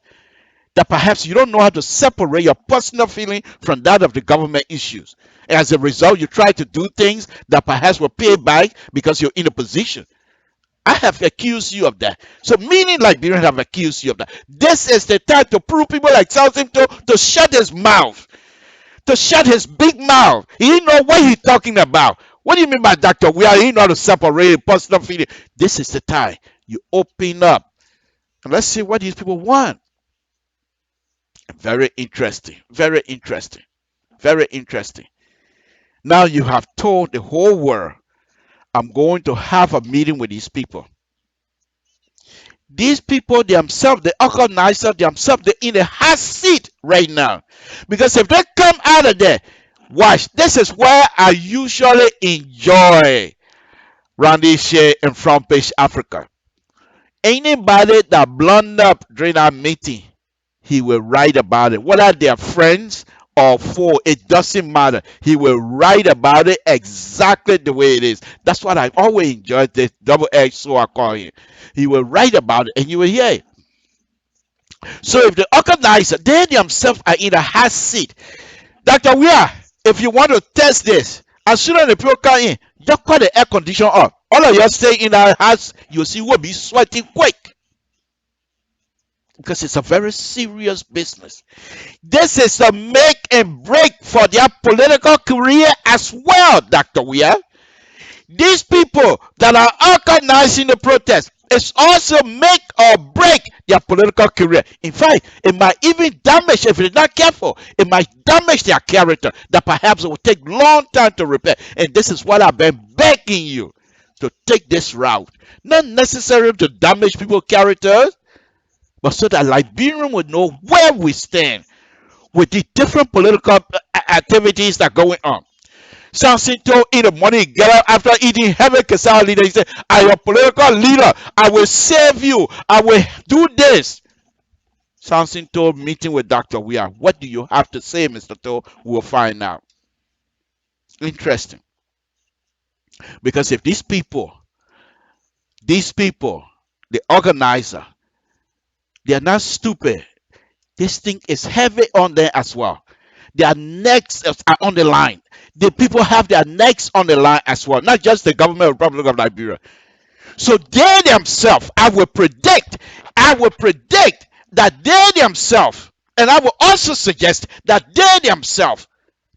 That perhaps you don't know how to separate your personal feeling from that of the government issues. And as a result, you try to do things that perhaps will pay back because you're in a position. I have accused you of that. So many Liberians have accused you of that. This is the time to prove people like Southam to shut his mouth. To shut his big mouth. He didn't know what he's talking about. What do you mean by Dr. We are you know how to separate personal feeling? This is the time you open up. And let's see what these people want. Very interesting. Very interesting. Very interesting. Now you have told the whole world, I'm going to have a meeting with these people. These people themselves, the organizer themselves, they're in a hot seat right now. Because if they come out of there, watch, this is where I usually enjoy Randy Shea in Front Page Africa. Anybody that blunder up during that meeting, he will write about it. Whether they're friends or foe, it doesn't matter. He will write about it exactly the way it is. That's what I always enjoyed this double-edged sword I call him. He will write about it and you will hear it. So if the organizer, they themselves are in a hot seat. Dr. Weir, if you want to test this, as soon as the people come in, just cut the air conditioner off. All of you stay in our house, you'll see we'll be sweating quick. Because it's a very serious business. This is a make and break for their political career as well, Dr. Weir. These people that are organizing the protest, it's also make or break their political career. In fact, it might even damage, if they're not careful, it might damage their character that perhaps it will take long time to repair. And this is what I've been begging you to take this route. Not necessarily to damage people's characters, but so that Liberian would know where we stand with the different political activities that are going on. Sansinto in the morning, get up after eating heavy cassava leader. He said, I am a political leader. I will save you. I will do this. Sansinto meeting with Dr. Weir. What do you have to say, Mr. To? We'll find out. Interesting. Because if these people, the organizer, they are not stupid. This thing is heavy on them as well. Their necks are on the line. The people have their necks on the line as well, not just the government of the Republic of Liberia. So they themselves, I will predict that they themselves, and I will also suggest that they themselves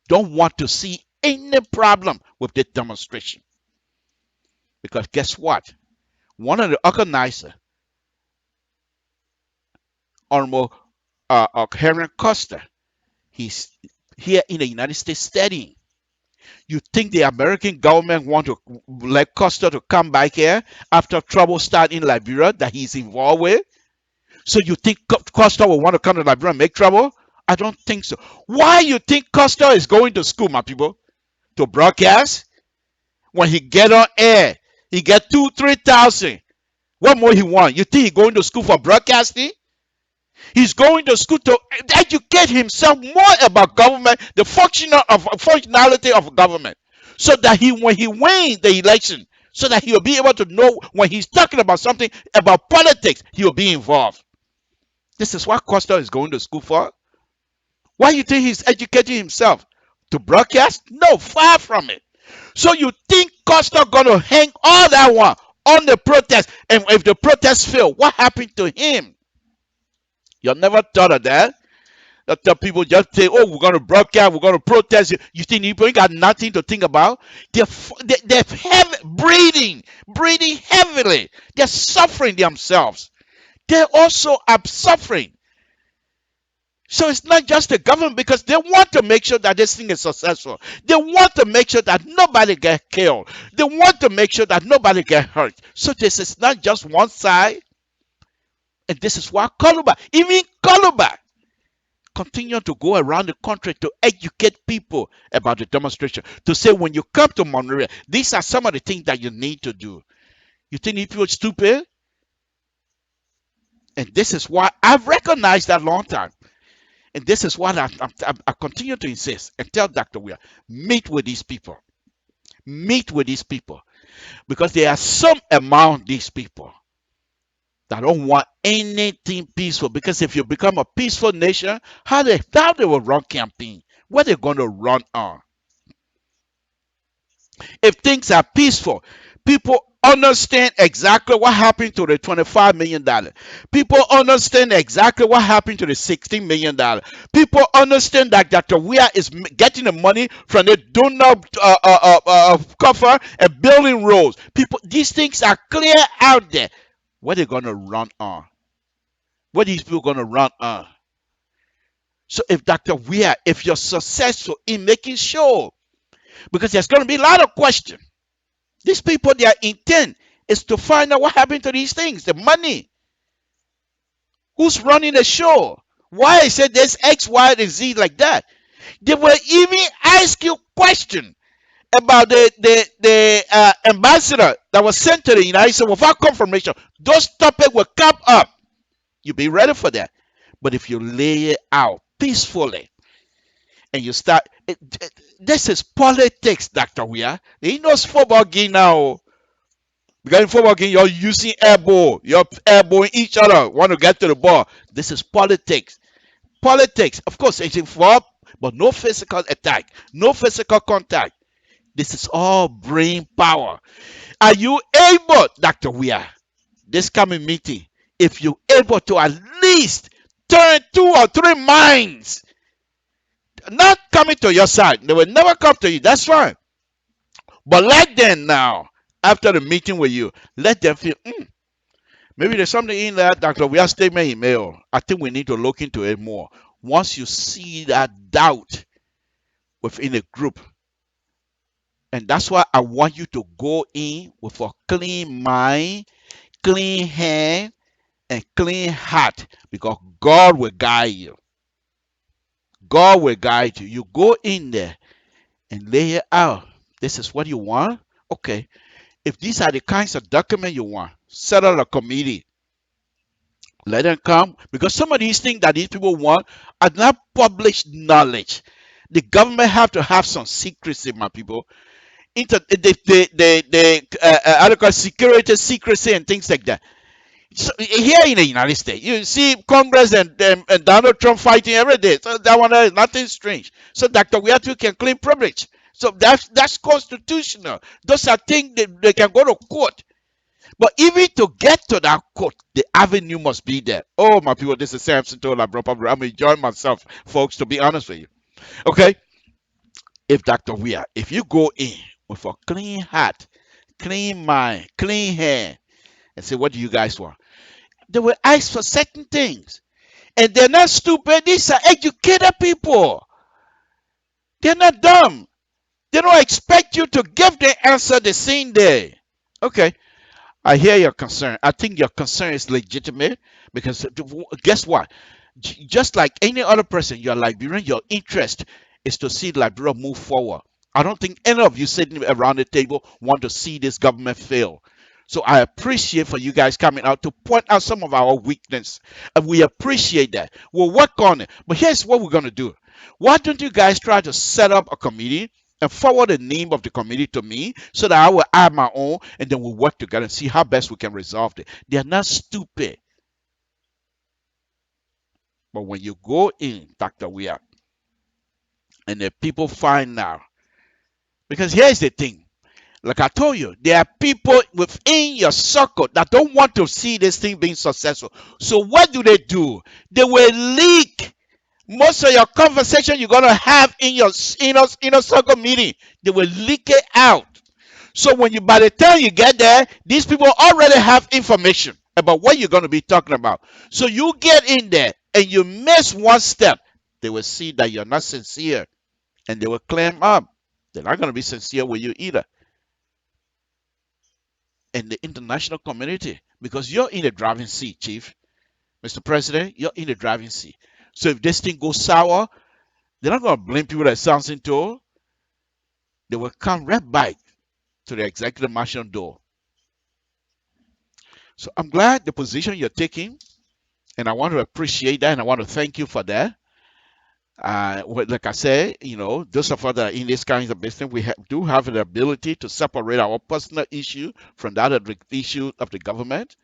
don't want to see any problem with this demonstration. Because guess what? One of the organizers, Honorable Karen Costa, he's here in the United States studying. You think the American government want to let Costa to come back here after trouble start in Liberia that he's involved with? So you think Costa will want to come to Liberia and make trouble? I don't think so. Why you think Costa is going to school, my people? To broadcast? When he get on air, he get 2,000-3,000. What more he want? You think he's going to school for broadcasting? He's going to school to educate himself more about government, the functionality of government, so that when he wins the election, so that he'll be able to know when he's talking about something about politics, he'll be involved. This is what Costa is going to school for. Why you think he's educating himself? To broadcast? No, far from it. So you think Costa gonna hang all that one on the protest, and if the protest fail, what happened to him? You never thought of that? That people just say, oh, we're going to broadcast, we're going to protest. You think people ain't got nothing to think about? They're breathing heavily. They're suffering themselves. They also are suffering. So it's not just the government, because they want to make sure that this thing is successful. They want to make sure that nobody gets killed. They want to make sure that nobody gets hurt. So this is not just one side. And this is why even Coluba, continue to go around the country to educate people about the demonstration. To say, when you come to Monrovia, these are some of the things that you need to do. You think these people are stupid? And this is why I've recognized that long time. And this is what I continue to insist and tell Dr. Weir, meet with these people. Meet with these people. Because there are some among these people that don't want anything peaceful. Because if you become a peaceful nation, how they will run campaign? What they going to run on? If things are peaceful, people understand exactly what happened to the $25 million. People understand exactly what happened to the $16 million. People understand that Dr. Weir is getting the money from the donor cover and building roads. People, these things are clear out there. What are they going to run on? What are these people going to run on? So if Dr. Weir, if you're successful in making sure, because there's going to be a lot of questions. These people, their intent is to find out what happened to these things, the money. Who's running the show? Why I said there's X, Y, and Z like that. They will even ask you question about the ambassador that was sent to the United States without confirmation. Those topics will come up. You be ready for that. But if you lay it out peacefully and you start, this is politics, Dr. Weir. Ain't no football game now. Because in football game, you're using elbow. You're elbowing each other. Want to get to the ball. This is politics. Politics, of course, it's involved, but no physical attack, no physical contact. This is all brain power. Are you able, Dr. Weir, this coming meeting, if you're able to at least turn 2 or 3 minds, not coming to your side, they will never come to you, that's fine. But let them now, after the meeting with you, let them feel, maybe there's something in that Dr. Weir's statement email. I think we need to look into it more. Once you see that doubt within a group, and that's why I want you to go in with a clean mind, clean hand, and clean heart, because God will guide you. God will guide you. You go in there and lay it out. This is what you want. Okay. If these are the kinds of documents you want, set up a committee. Let them come, because some of these things that these people want are not published knowledge. The government have to have some secrecy, my people. Security, secrecy, and things like that. So here in the United States, you see Congress and Donald Trump fighting every day. So that one is nothing strange. So Dr. Weatu can claim privilege. So that's constitutional. Those are things that they can go to court. But even to get to that court, the avenue must be there. Oh, my people, this is Samson Tola. I'm enjoying myself, folks, to be honest with you. Okay? If Dr. Weir, if you go in with a clean heart, clean mind, clean hand, and say, what do you guys want? They will ask for certain things. And they're not stupid. These are educated people. They're not dumb. They don't expect you to give the answer the same day. Okay. I hear your concern. I think your concern is legitimate, because guess what? Just like any other person, you're Liberian, your interest is to see Liberia move forward. I don't think any of you sitting around the table want to see this government fail. So I appreciate for you guys coming out to point out some of our weakness. And we appreciate that. We'll work on it. But here's what we're going to do. Why don't you guys try to set up a committee and forward the name of the committee to me, so that I will add my own, and then we'll work together and see how best we can resolve it. They are not stupid. But when you go in, Dr. Weir, and the people find out, because here's the thing. Like I told you, there are people within your circle that don't want to see this thing being successful. So what do? They will leak most of your conversation you're going to have in your inner circle meeting. They will leak it out. So by the time you get there, these people already have information about what you're going to be talking about. So you get in there and you miss one step, they will see that you're not sincere, and they will claim up. They're not going to be sincere with you either. And the international community, because you're in the driving seat, Chief. Mr. President, you're in the driving seat. So if this thing goes sour, they're not going to blame people that sounds into. They will come right back to the executive mansion door. So I'm glad the position you're taking, and I want to appreciate that, and I want to thank you for that. Like I said, those of us that are in this kinds of business, we do have the ability to separate our personal issue from that of the issue of the government.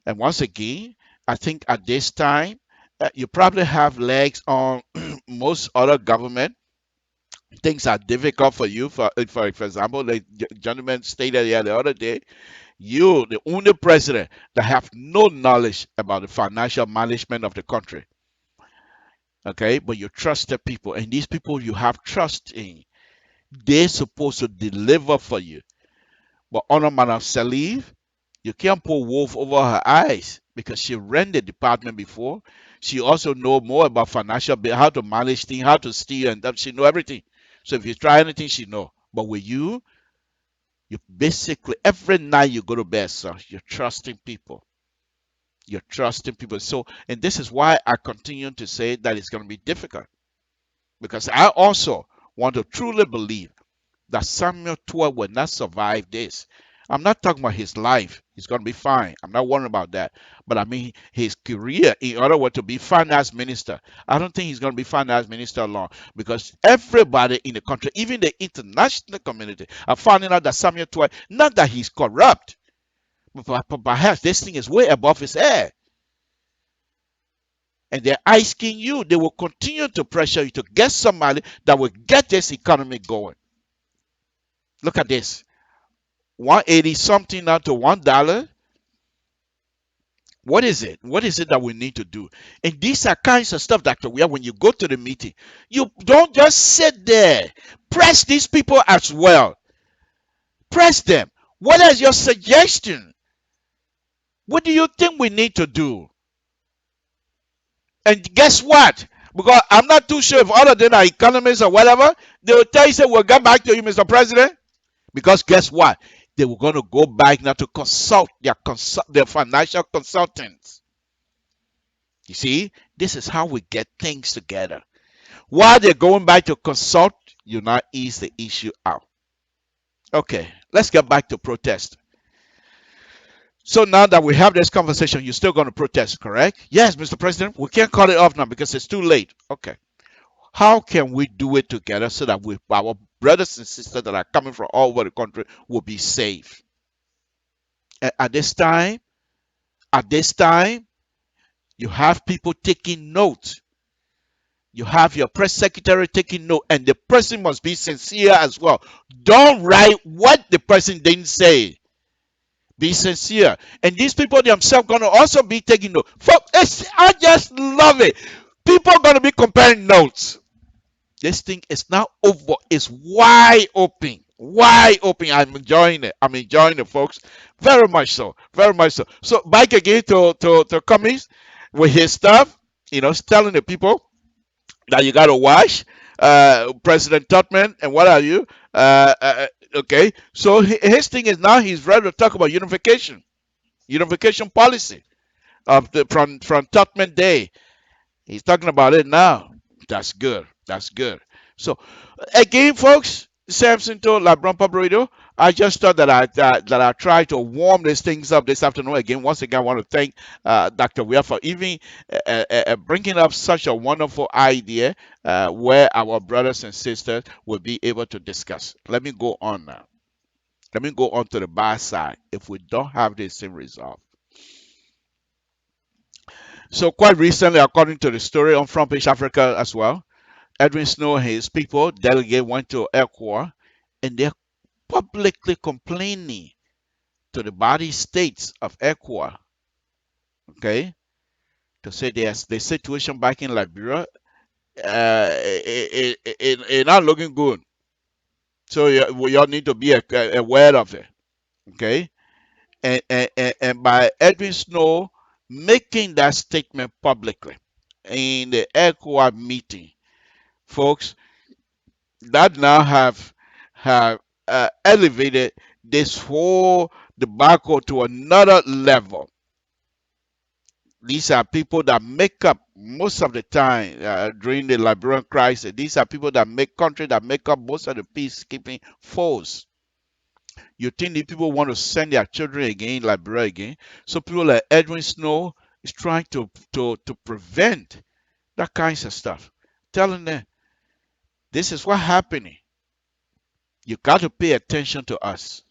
And once again, I think at this time, you probably have legs on most other government. Things are difficult for you. For example, the gentleman stated here the other day, you, the only president that have no knowledge about the financial management of the country. Okay, but you trust the people, and these people you have trust in, they're supposed to deliver for you. But honor Madam Salif, you can't put wolf over her eyes. because she ran the department before. She also know more about financial, how to manage things, how to steer, and that she know everything. So if you try anything, she know. But with you basically every night you go to bed, sir, you're trusting people. You're trusting people. So, and this is why I continue to say that it's going to be difficult, because I also want to truly believe that Samuel 12 will not survive this. I'm not talking about his life. He's going to be fine. I'm not worried about that. But I mean his career, in other words, to be finance minister. I don't think he's going to be finance minister long, because everybody in the country, even the international community, are finding out that Samuel 12, not that he's corrupt, but perhaps this thing is way above his head. And they're asking you, they will continue to pressure you to get somebody that will get this economy going. Look at this. 180 something now to $1. What is it? What is it that we need to do? And these are kinds of stuff, Dr. Weir, when you go to the meeting, you don't just sit there. Press these people as well. Press them. What is your suggestion? What do you think we need to do? And guess what? Because I'm not too sure if other than our economists or whatever, they will tell you, say, we'll get back to you, Mr. President. Because guess what? They were going to go back now to consult their financial consultants. You see, this is how we get things together. While they're going back to consult, you now ease the issue out. Okay, let's get back to protest. So now that we have this conversation, you're still going to protest, correct? Yes, Mr. President, we can't cut it off now because it's too late. Okay. How can we do it together so that our brothers and sisters that are coming from all over the country will be safe? At this time, you have people taking notes. You have your press secretary taking note, and the person must be sincere as well. Don't write what the person didn't say. Be sincere. And these people themselves going to also be taking note. Folks, I just love it. People are going to be comparing notes. This thing is now over. It's wide open. Wide open. I'm enjoying it. I'm enjoying it, folks. Very much so. Very much so. So back again to Cummings with his stuff, telling the people that you got to watch President Tubman and what are you? Okay. So his thing is now he's ready to talk about unification policy of from Tubman Day. He's talking about it now. That's good. That's good. So, again, folks, Samson told LeBron Pub Radio. I just thought that I tried to warm these things up this afternoon. Again, once again, I want to thank Dr. Weir for even bringing up such a wonderful idea where our brothers and sisters will be able to discuss. Let me go on now. Let me go on to the bad side if we don't have this thing resolved. So quite recently, according to the story on Front Page Africa as well, Edwin Snow and his people, delegate, went to ECOWAS, and they're publicly complaining to the body states of ECOWAS, okay, to say there's the situation back in Liberia, it not looking good. So we all need to be aware of it, okay? And by Edwin Snow making that statement publicly in the ECOWAS meeting, folks, that now have elevated this whole debacle to another level. These are people that make up most of the time during the Liberian crisis. These are people that make up most of the peacekeeping force. You think these people want to send their children again, Liberia again? So people like Edwin Snow is trying to prevent that kinds of stuff, telling them this is what's happening. You got to pay attention to us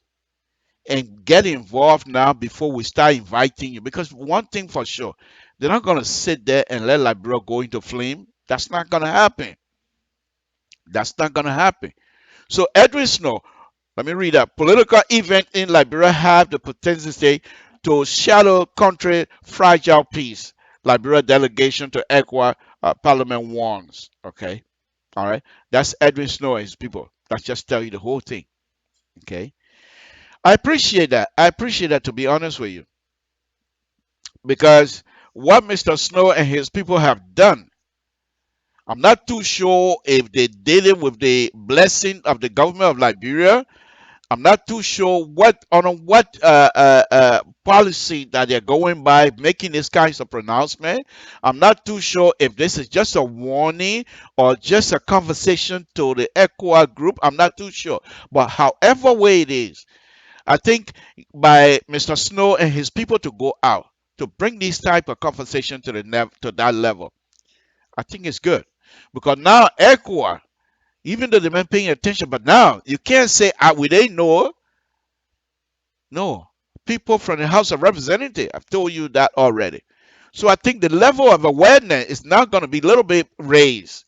and get involved now before we start inviting you. Because one thing for sure, they're not going to sit there and let Liberia go into flame. That's not going to happen. That's not going to happen. So Edwin Snow, let me read that. Political event in Liberia have the potential to shadow country fragile peace. Liberia delegation to ECOWAS parliament warns. Okay. All right. That's Edwin Snow and his people. Let's just tell you the whole thing. Okay. I appreciate that. To be honest with you. because what Mr. Snow and his people have done, I'm not too sure if they did it with the blessing of the government of Liberia. I'm not too sure what policy that they're going by making this kinds of pronouncement. I'm not too sure if this is just a warning or just a conversation to the ECOWAS group. I'm not too sure. But however way it is, I think by Mr. Snow and his people to go out to bring this type of conversation to to that level, I think it's good. Because now ECOWAS, even though they've been paying attention, but now you can't say we didn't know. No, people from the House of Representatives, I've told you that already. So I think the level of awareness is now going to be a little bit raised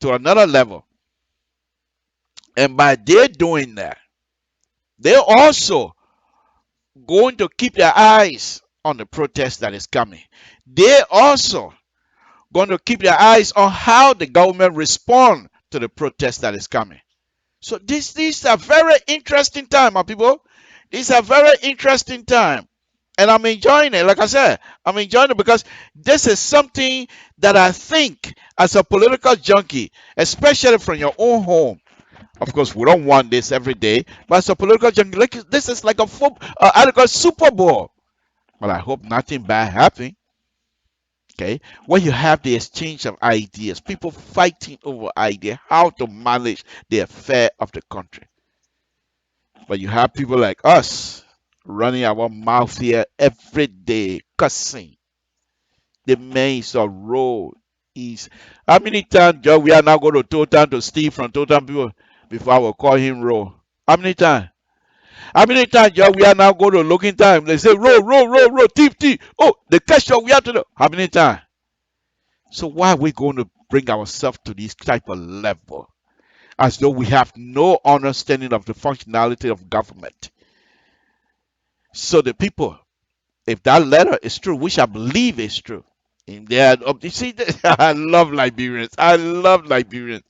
to another level. And by their doing that, they're also going to keep their eyes on the protest that is coming. They're also going to keep their eyes on how the government respond to the protest that is coming. So these are very interesting time, my people. These are very interesting time. And I'm enjoying it. Like I said, I'm enjoying it because this is something that I think as a political junkie, especially from your own home. Of course, we don't want this every day, but as a political junkie, this is like a Super Bowl. But I hope nothing bad happens. Okay, where you have the exchange of ideas, people fighting over ideas, how to manage the affair of the country. But you have people like us running our mouth here every day, cussing. The maze of road is. How many times, Joe, we are now going to Totan to Steve from Totan people before I will call him Row? How many times? How many times, Joe, we are now going to looking time? They say, row, thief. Oh, the question we have to know. How many times? So why are we going to bring ourselves to this type of level? As though we have no understanding of the functionality of government. So the people, if that letter is true, which I believe is true, in there, you see, I love Liberians. I love Liberians.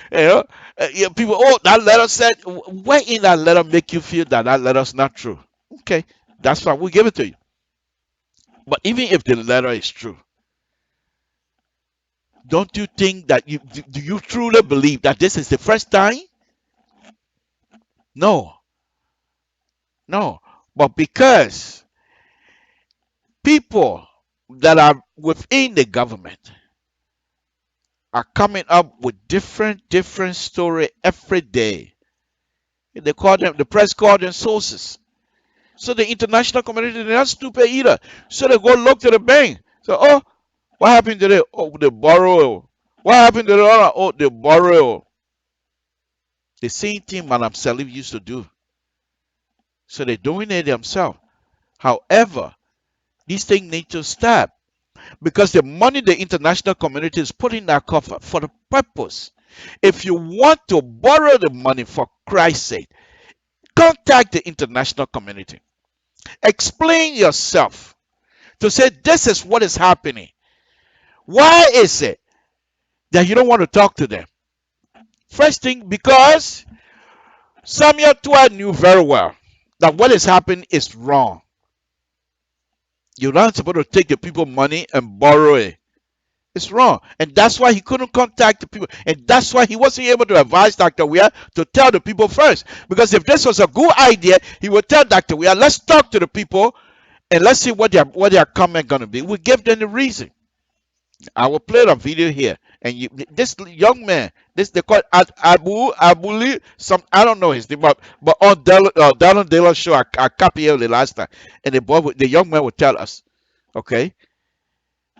People, oh, that letter said, where in that letter make you feel that that letter is not true? Okay, that's fine. We'll give it to you. But even if the letter is true, don't you think that do you truly believe that this is the first time? No. But because people that are within the government are coming up with different story every day. They call them, the press call them sources. So the international community, they're not stupid either. So they go look to the bank. So, oh, what happened today? Oh, they borrow. What happened to the other? Oh, they borrow. The same thing Madam Salif used to do. So they're doing it themselves. However, these things need to stop. Because the money the international community is putting in that cover for the purpose. If you want to borrow the money for Christ's sake, contact the international community. Explain yourself to say this is what is happening. Why is it that you don't want to talk to them? First thing, because Samuel Tua knew very well that what is happening is wrong. You're not supposed to take the people money and borrow it. It's wrong. And that's why he couldn't contact the people. And that's why he wasn't able to advise Dr. Weah to tell the people first. Because if this was a good idea, he would tell Dr. Weah, let's talk to the people and let's see what their comment going to be. We give them the reason. I will play the video here. And this young man, they call Abuli, I don't know his name, but on Donald Dillon's show, I copied it the last time. And the young man would tell us, okay,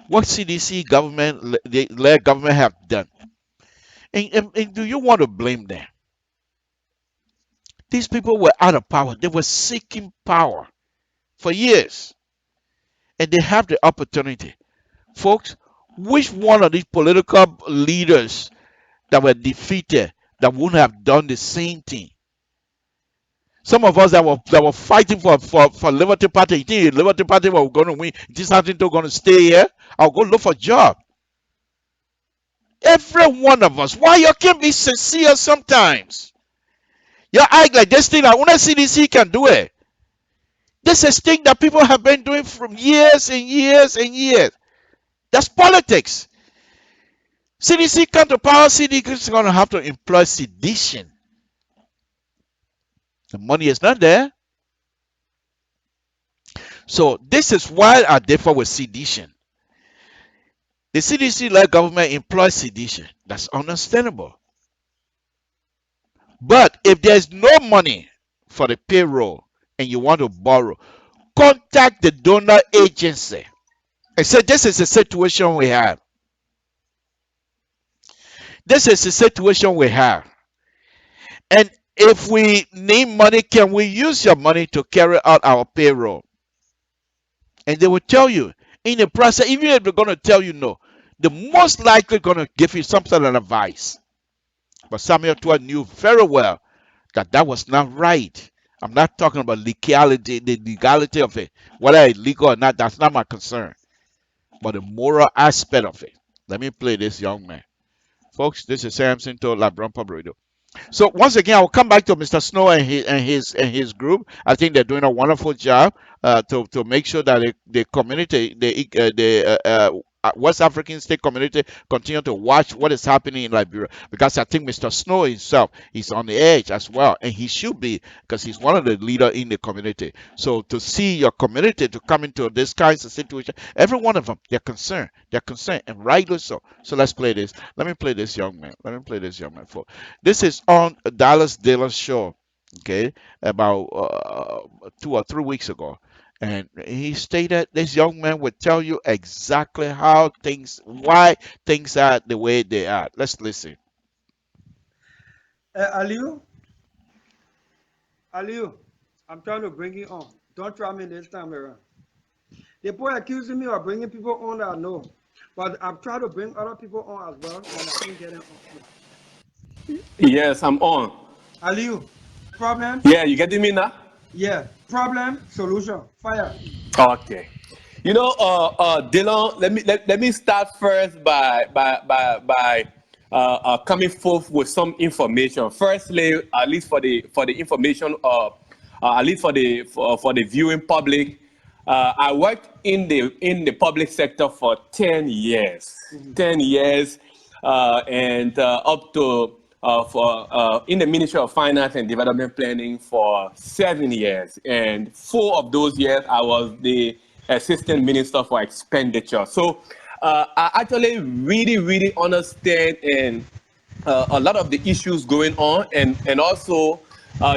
what CDC the government have done. And do you want to blame them? These people were out of power. They were seeking power for years. And they have the opportunity. Folks, which one of these political leaders that were defeated that wouldn't have done the same thing? Some of us that were fighting for Liberty Party, you think the Liberty Party were going to win? This something to going to stay here? I'll go look for a job. Every one of us. Why you can't be sincere sometimes? You act like this thing. I want to see CDC can do it. This is thing that people have been doing from years and years and years. That's politics. CDC come to power, CDC is going to have to employ sedition. The money is not there. So this is why I differ with sedition. The CDC let government employ sedition. That's understandable. But if there's no money for the payroll and you want to borrow, contact the donor agency and say, this is the situation we have. This is the situation we have. And if we need money, can we use your money to carry out our payroll? And they will tell you in the process, even if they're going to tell you no, the most likely going to give you some sort of advice. But Samuel Twa knew very well that that was not right. I'm not talking about legality, the legality of it, whether it's legal or not. That's not my concern. But the moral aspect of it. Let me play this young man. Folks, this is Samson to LIBERIA Public Radio. So once again, I will come back to Mr. Snow and his group. I think they're doing a wonderful job to make sure that the community, the West African state community, continue to watch what is happening in Liberia, because I think Mr. Snow himself is on the edge as well, and he should be, because he's one of the leaders in the community. So to see your community to come into this kinds of situation, every one of them, they're concerned, and rightly so. So let's play this. Let me play this young man. For this is on Dallas Dillon show, okay, about 2 or 3 weeks ago. And he stated this young man would tell you exactly why things are the way they are. Let's listen. Aliu, I'm trying to bring you on. Don't try me this time around. The boy accusing me of bringing people on, I know. But I've tried to bring other people on as well, and I can't get them on. Yes, I'm on. Aliu, problem? Yeah, you getting me now? Yeah, problem, solution, fire. Okay. You know, Dylan, let me start first by coming forth with some information. Firstly, at least for the information at least for the viewing public, I worked in the public sector for 10 years. 10 years, and up to in the Ministry of Finance and Development Planning for 7 years, and 4 of those years I was the Assistant Minister for Expenditure. So I actually really understand and a lot of the issues going on, and also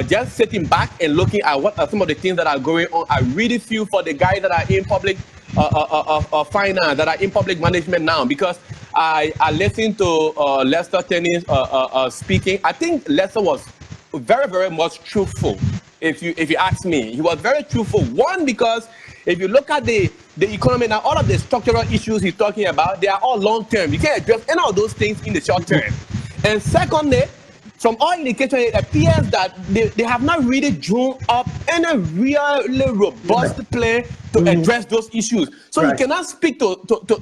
just sitting back and looking at what are some of the things that are going on. I really feel for the guys that are in public finance, that are in public management now, because I listened to Lester Tennis speaking. I think Lester was very much truthful. If you ask me, he was very truthful. One, because if you look at the economy now, all of the structural issues he's talking about, they are all long term. You can't address any of those things in the short term. And secondly, from all indications, it appears that they have not really drawn up any really robust plan to address those issues. So you cannot speak to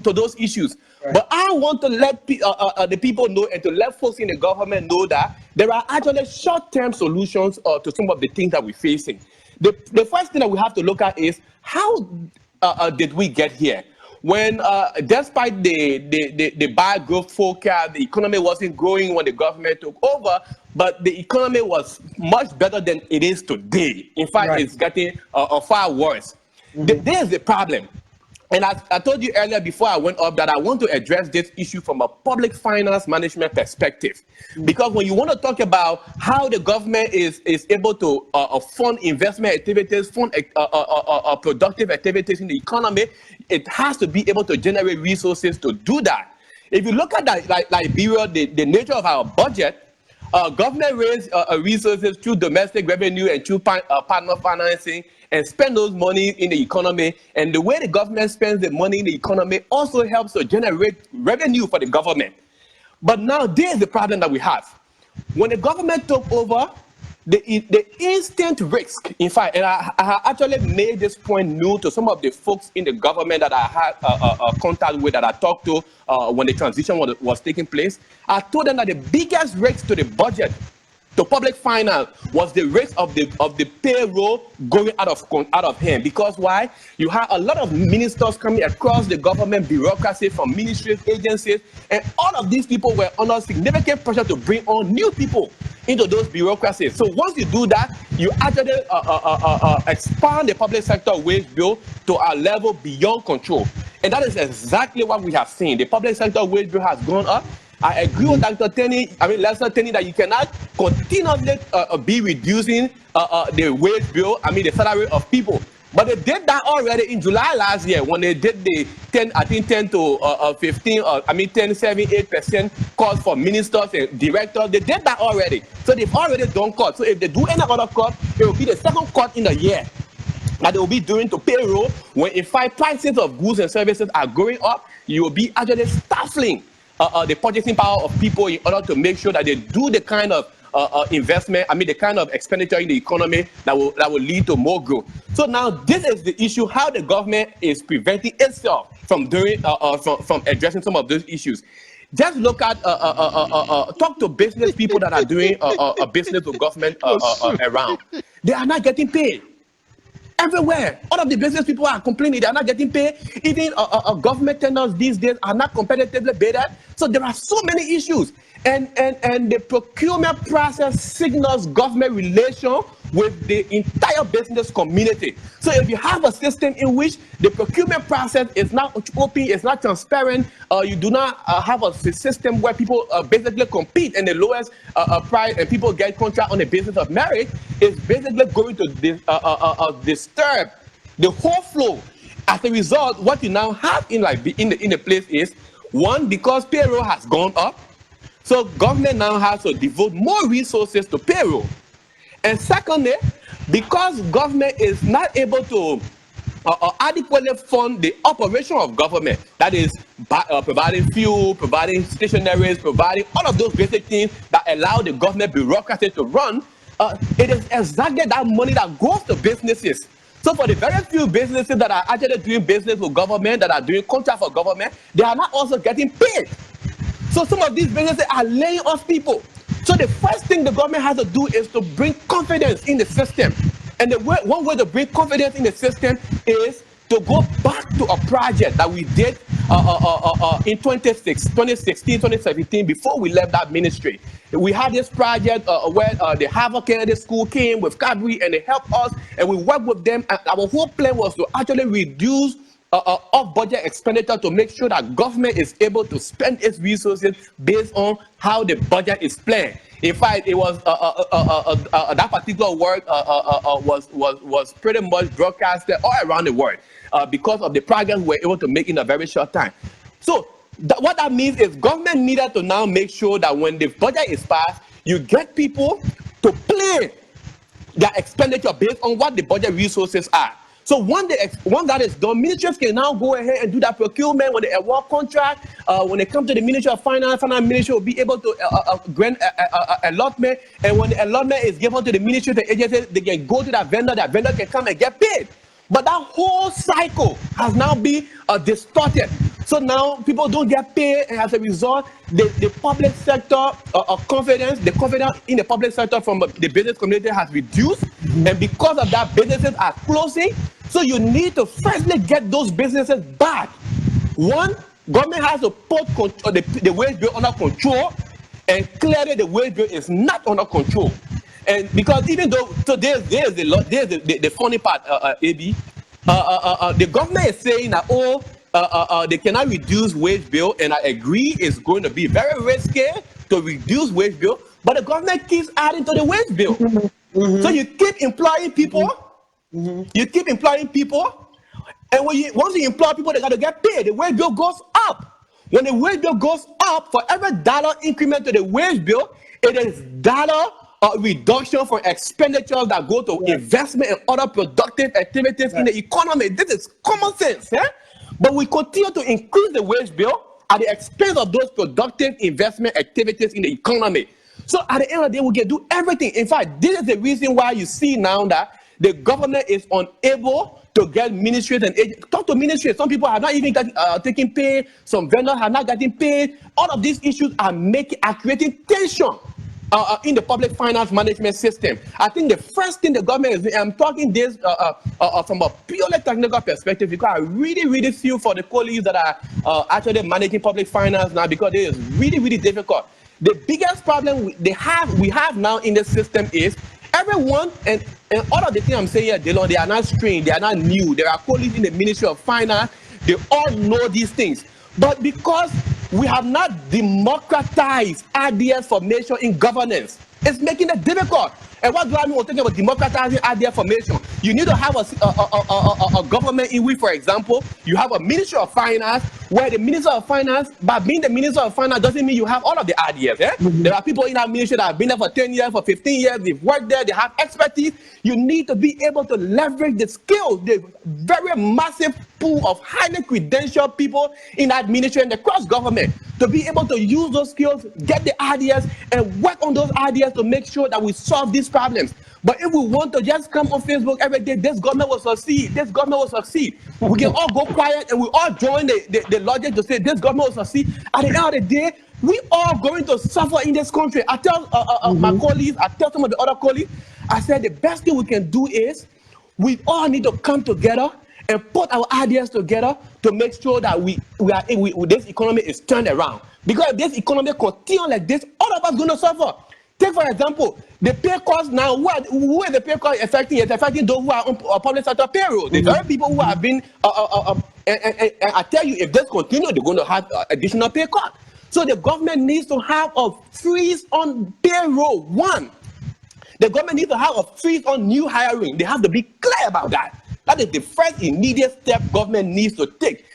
those issues. But I want to let the people know, and to let folks in the government know, that there are actually short-term solutions to some of the things that we're facing. The first thing that we have to look at is, how did we get here? When, despite the bad growth forecast, the economy wasn't growing when the government took over, but the economy was much better than it is today. In fact, it's getting far worse. There's the problem. And I told you earlier before I went up that I want to address this issue from a public finance management perspective. Because when you want to talk about how the government is able to fund investment activities, fund productive activities in the economy, it has to be able to generate resources to do that. If you look at that, like Liberia, the nature of our budget, government raise resources through domestic revenue and through partner financing, and spend those money in the economy. And the way the government spends the money in the economy also helps to generate revenue for the government. But now there's the problem that we have. When the government took over, the instant risk, in fact, and I actually made this point known to some of the folks in the government that I had contact with, that I talked to when the transition was taking place. I told them that the biggest risk to the budget to public finance was the risk of the payroll going out of hand. Because why? You have a lot of ministers coming across the government bureaucracy from ministries, agencies, and all of these people were under significant pressure to bring on new people into those bureaucracies. So once you do that, you actually expand the public sector wage bill to a level beyond control. And that is exactly what we have seen. The public sector wage bill has gone up. I agree with Lester Tenney that you cannot continuously be reducing the wage bill, the salary of people. But they did that already in July last year when they did the 10 to 15, 10, 7, 8% cuts for ministers and directors. They did that already. So they've already done cuts. So if they do any other cut, it will be the second cut in the year that they will be doing to payroll, when in fact prices of goods and services are going up. You will be actually stifling the purchasing power of people in order to make sure that they do the kind of investment, the kind of expenditure in the economy that will lead to more growth. So now this is the issue: how the government is preventing itself from doing from addressing some of those issues. Just look at talk to business people that are doing a business with government around. They are not getting paid. Everywhere, all of the business people are complaining they are not getting paid. Even government tenders these days are not competitively bid at. So there are so many issues, and the procurement process signals government relation with the entire business community. So if you have a system in which the procurement process is not open, it's not transparent, you do not have a system where people basically compete in the lowest price and people get contract on the basis of merit, it's basically going to disturb the whole flow. As a result, what you now have in the place is, one, because payroll has gone up, so government now has to devote more resources to payroll. And secondly, because government is not able to adequately fund the operation of government, that is providing fuel, providing stationaries, providing all of those basic things that allow the government bureaucracy to run, it is exactly that money that goes to businesses. So for the very few businesses that are actually doing business with government, that are doing contract for government, they are not also getting paid. So some of these businesses are laying off people. So the first thing the government has to do is to bring confidence in the system. And one way to bring confidence in the system is to go back to a project that we did in 2016, 2017, before we left that ministry. We had this project where the Harvard Kennedy School came with Cadbury and they helped us, and we worked with them. And our whole plan was to actually reduce off-budget expenditure to make sure that government is able to spend its resources based on how the budget is planned. In fact, it was that particular work was pretty much broadcasted all around the world because of the progress we were able to make in a very short time. So what that means is government needed to now make sure that when the budget is passed, you get people to plan their expenditure based on what the budget resources are. So once that is done, ministries can now go ahead and do that procurement when they award contract. When they come to the Ministry of Finance, Finance Ministry will be able to grant allotment. And when the allotment is given to the ministry, the agency, they can go to that vendor can come and get paid. But that whole cycle has now been distorted. So now people don't get paid, and as a result, the public sector confidence in the public sector from the business community has reduced. And because of that, businesses are closing. So you need to firstly get those businesses back. One, government has to put the wage bill under control, and clearly the wage bill is not under control. And because even though, so there's the funny part, AB, the government is saying that they cannot reduce wage bill, and I agree it's going to be very risky to reduce wage bill, but the government keeps adding to the wage bill. So you keep employing people, and once you employ people, they got to get paid. The wage bill goes up. When the wage bill goes up, for every dollar increment to the wage bill, it is dollar reduction for expenditures that go to investment and other productive activities in the economy. This is common sense. But we continue to increase the wage bill at the expense of those productive investment activities in the economy. So at the end of the day, we can do everything. In fact, this is the reason why you see now that the government is unable to get ministries and talk to ministries. Some people are not even taking pay. Some vendors are not getting paid. All of these issues are creating tension in the public finance management system. I think the first thing the government is doing, I'm talking this from a purely technical perspective, because I really feel for the colleagues that are actually managing public finance now, because it is really difficult. The biggest problem we have now in the system is everyone, and all of the things I'm saying here, Delon, they are not strange, they are not new. There are colleagues in the Ministry of Finance, they all know these things. But because we have not democratized ideas formation in governance, it's making it difficult. And what do I mean when talking about democratizing idea formation? You need to have a government in which, for example, you have a Ministry of Finance, where the Minister of Finance, by being the Minister of Finance, doesn't mean you have all of the ideas. There are people in that ministry that have been there for 10 years, for 15 years, they've worked there, they have expertise. You need to be able to leverage the skills, the very massive pool of highly credentialed people in that ministry and across government, to be able to use those skills, get the ideas, and work on those ideas to make sure that we solve these problems. But if we want to just come on Facebook every day, this government will succeed, this government will succeed, we can all go quiet and we all join the logic to say this government will succeed. At the end of the day, we are going to suffer in this country. I tell my colleagues, I tell some of the other colleagues, I said the best thing we can do is we all need to come together and put our ideas together to make sure that this economy is turned around. Because if this economy continues like this, all of us are going to suffer. Take, for example, the pay cuts now. Who is the pay cut affecting? It's affecting those who are on public sector payroll. The very people who have been, and I tell you, if this continues, they're going to have additional pay cut. So the government needs to have a freeze on payroll. One, the government needs to have a freeze on new hiring. They have to be clear about that. That is the first immediate step government needs to take.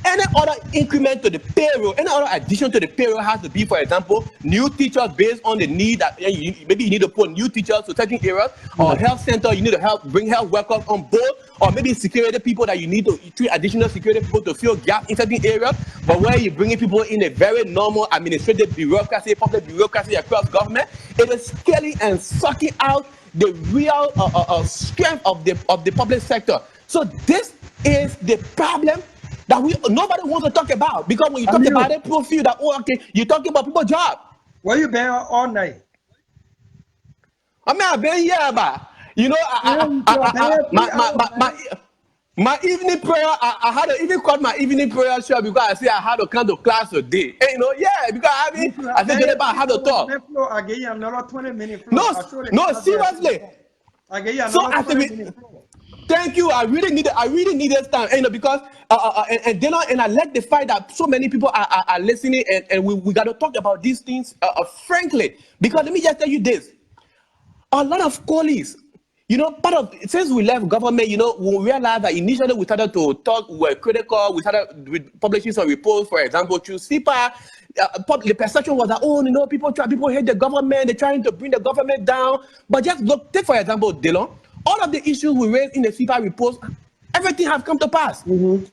Any other increment to the payroll, any other addition to the payroll has to be, for example, new teachers based on the need that maybe you need to put new teachers to certain areas, or health center, you need to bring health workers on board, or maybe security people that you need to treat additional security people to fill gaps in certain areas. But where you're bringing people in a very normal administrative bureaucracy, public bureaucracy across government, it is scaling and sucking out the real strength of the public sector. So this is the problem that nobody wants to talk about, because when you talk about it, people feel that, oh, okay, you're talking about people's job. Where you been all night? I mean, I've been here, but you know, my evening prayer, I had to even cut my evening prayer short because I say I had to come to class today. And, you know, yeah, because I said I had to talk. I gave you another 20 minutes. No, seriously. I gave you another 20 minutes. Thank you. I really need this time, you know, because and I like the fact that so many people are listening, and we got to talk about these things frankly. Because let me just tell you this: a lot of colleagues, you know, since we left government, you know, we realized that initially we started to talk, we were critical, we started with publishing some reports, for example, through CIPA. The perception was that, oh, you know, people hate the government, they're trying to bring the government down. But just look, take for example, Dylan. All of the issues we raised in the CIPA reports, everything has come to pass.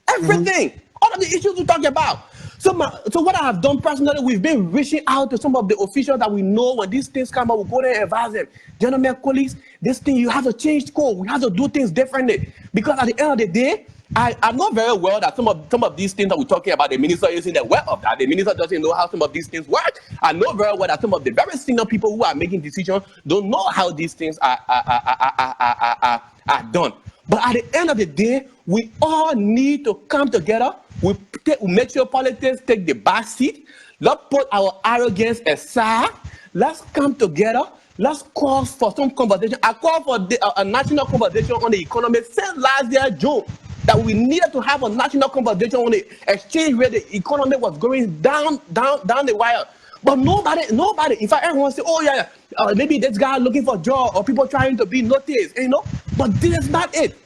Everything. All of the issues we talk about. So what I have done personally, we've been reaching out to some of the officials that we know when these things come up, we go there and advise them. Gentlemen, colleagues, this thing, you have to change code. We have to do things differently. Because at the end of the day, I know very well that some of these things that we're talking about, the minister isn't aware of that. The minister doesn't know how some of these things work. I know very well that some of the very senior people who are making decisions don't know how these things are done. But at the end of the day, we all need to come together. We make sure politics take the back seat. Let's put our arrogance aside. Let's come together. Let's call for some conversation. I call for a national conversation on the economy since last year, June. That we needed to have a national conversation on the exchange rate. The economy was going down the wire. But nobody, in fact, everyone say, oh yeah, maybe this guy looking for a job, or people trying to be noticed, you know. But this is not it.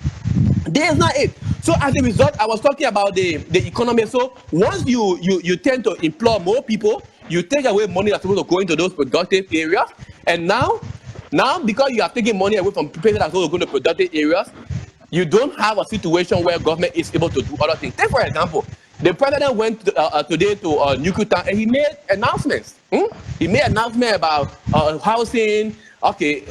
This is not it. So as a result, I was talking about the economy. So once you tend to employ more people, you take away money that's supposed to go into those productive areas. And now because you are taking money away from people that's supposed to go into productive areas, you don't have a situation where government is able to do other things. Take for example, the president went today to Nukuta and he made announcements. He made announcements about housing, okay,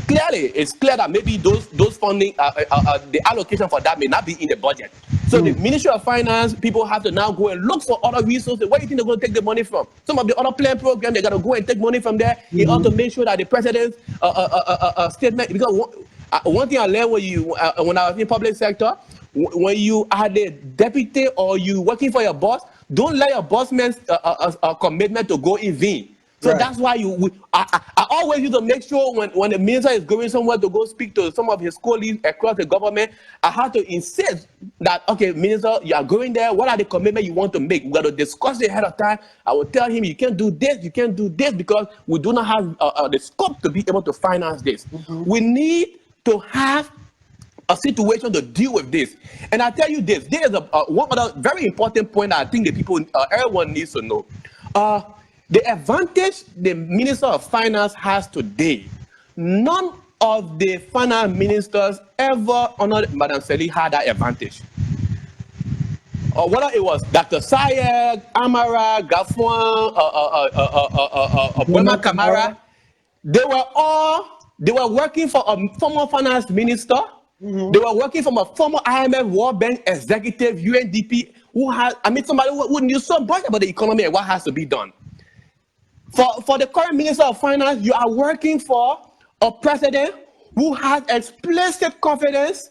clearly it's clear that maybe those funding, the allocation for that may not be in the budget. So the Ministry of Finance people have to now go and look for other resources. Where do you think they're going to take the money from? Some of the other plan programs, they got to go and take money from there in order to make sure that the president's statement. Because one thing I learned when I was in public sector, when you are the deputy or you working for your boss, don't let your boss man's commitment to go in vain. So that's why I always used to make sure when the minister is going somewhere to go speak to some of his colleagues across the government, I had to insist that, okay, minister, you are going there. What are the commitments you want to make? We got to discuss it ahead of time. I will tell him, you can't do this, you can't do this, because we do not have the scope to be able to finance this. We need to have a situation to deal with this. And I tell you this, there is one other very important point that I think the people, everyone needs to know. The advantage the Minister of Finance has today, none of the finance ministers ever under Madam Seli had that advantage. Or whether it was Dr. Sayed, Amara, Gafwan, Obama Kamara, they were working for a former finance minister. They were working from a former IMF World Bank executive, UNDP, who had, somebody who knew so much about the economy and what has to be done. For the current Minister of Finance, you are working for a president who has explicit confidence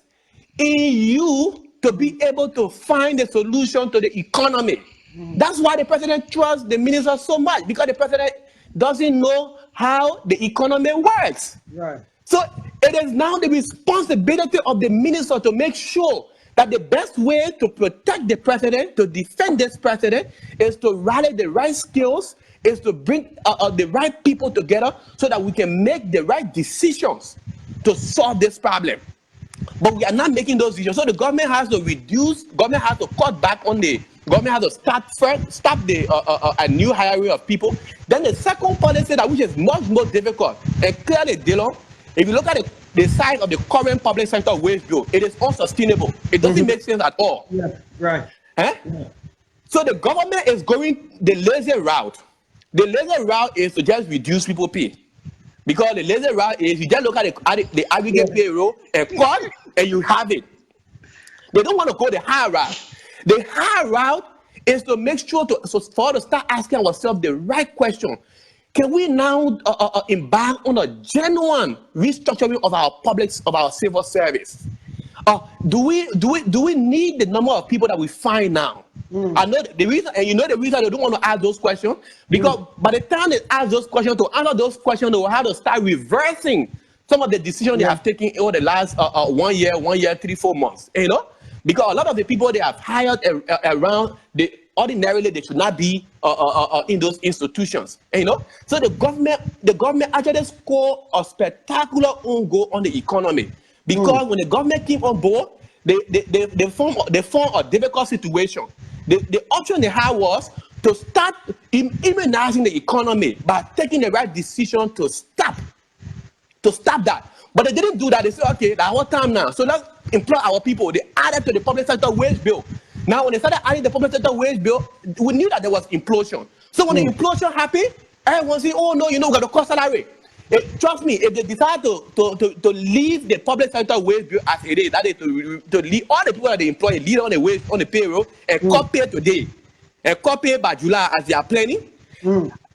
in you to be able to find a solution to the economy. That's why the president trusts the minister so much, because the president doesn't know how the economy works. Right. So it is now the responsibility of the minister to make sure that the best way to protect the president, to defend this president, is to rally the right skills, is to bring the right people together so that we can make the right decisions to solve this problem. But we are not making those decisions. So the government has to reduce, government has to cut back on the, government has to stop the a new hiring of people. Then the second policy that which is much more difficult, and clearly, Dylan, if you look at the size of the current public sector wage bill, it is unsustainable. It doesn't make sense at all. Yeah, right. Eh? Yeah. So the government is going the lazy route. The lazy route is to just reduce people pay. Because the lazy route is you just look at the aggregate payroll and cut and you have it. They don't want to go the high route. The high route is to make sure for us to start asking ourselves the right question. Can we now embark on a genuine restructuring of our civil service? Do we need the number of people that we find now? I know the reason, and you know the reason they don't want to ask those questions, because by the time they ask those questions, to answer those questions, they will have to start reversing some of the decisions they have taken over the last 1 year, 3-4 months. You know, because a lot of the people they have hired around, ordinarily they should not be in those institutions. You know, so the government actually scored a spectacular own goal on the economy, because when the government came on board, they formed a difficult situation. The option they had was to start immunizing the economy by taking the right decision to stop that. But they didn't do that. They said, okay, that's our time now. So let's employ our people. They added to the public sector wage bill. Now, when they started adding the public sector wage bill, we knew that there was implosion. So when the implosion happened, everyone said, oh no, we got to cut salary. Trust me, if they decide to leave the public sector wage bill as it is, that is to leave all the people that they employ, leave on the wage, on the payroll, and cut pay today, and cut pay by July as they are planning.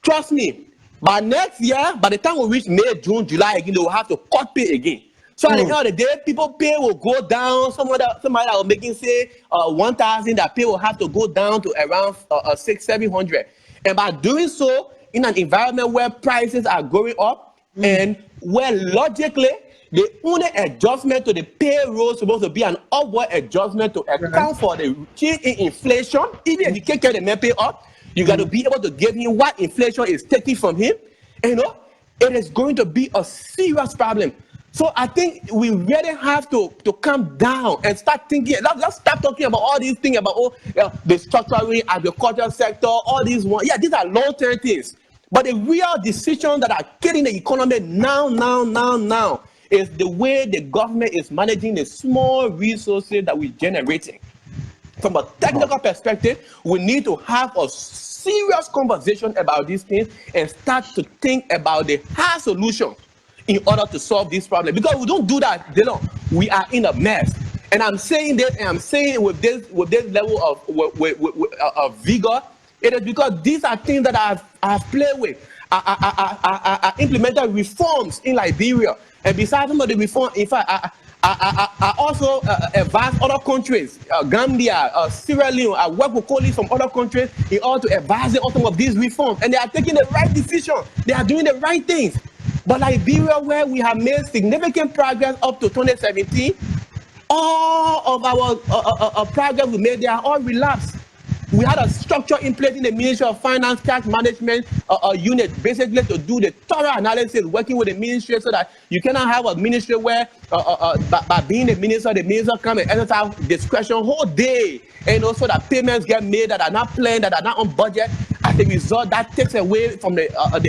Trust me, by next year, by the time we reach May, June, July again, they will have to cut pay again. So at the end of the day, people pay will go down. Somebody that are making say 1,000, that pay will have to go down to around 600-700. And by doing so, in an environment where prices are going up, and where logically the only adjustment to the payroll is supposed to be an upward adjustment to account for the change in inflation. Even if you can't get the man pay up, you got to be able to give him what inflation is taking from him. And, you know, it is going to be a serious problem. So I think we really have to come down and start thinking. Let's stop talking about all these things about the structuring, agricultural sector, all these ones. Yeah, these are long-term things. But the real decisions that are killing the economy now is the way the government is managing the small resources that we're generating. From a technical perspective, we need to have a serious conversation about these things and start to think about the hard solution. in order to solve this problem. Because we don't do that, we are in a mess. And I'm saying this, and I'm saying with this level of vigor. It is because these are things that I've played with. I implemented reforms in Liberia, and besides some of the reforms, in fact, I also advise other countries, Gambia, Sierra Leone. I work with colleagues from other countries in order to advise them on some of these reforms, and they are taking the right decision. They are doing the right things. But Liberia, where we have made significant progress up to 2017, all of our progress we made, they are all relapsed. We had a structure in place in the Ministry of Finance, Tax Management unit, basically to do the thorough analysis, working with the ministry so that you cannot have a ministry where, by being the minister come and exercise discretion whole day, and also that payments get made that are not planned, that are not on budget. As a result, that takes away from the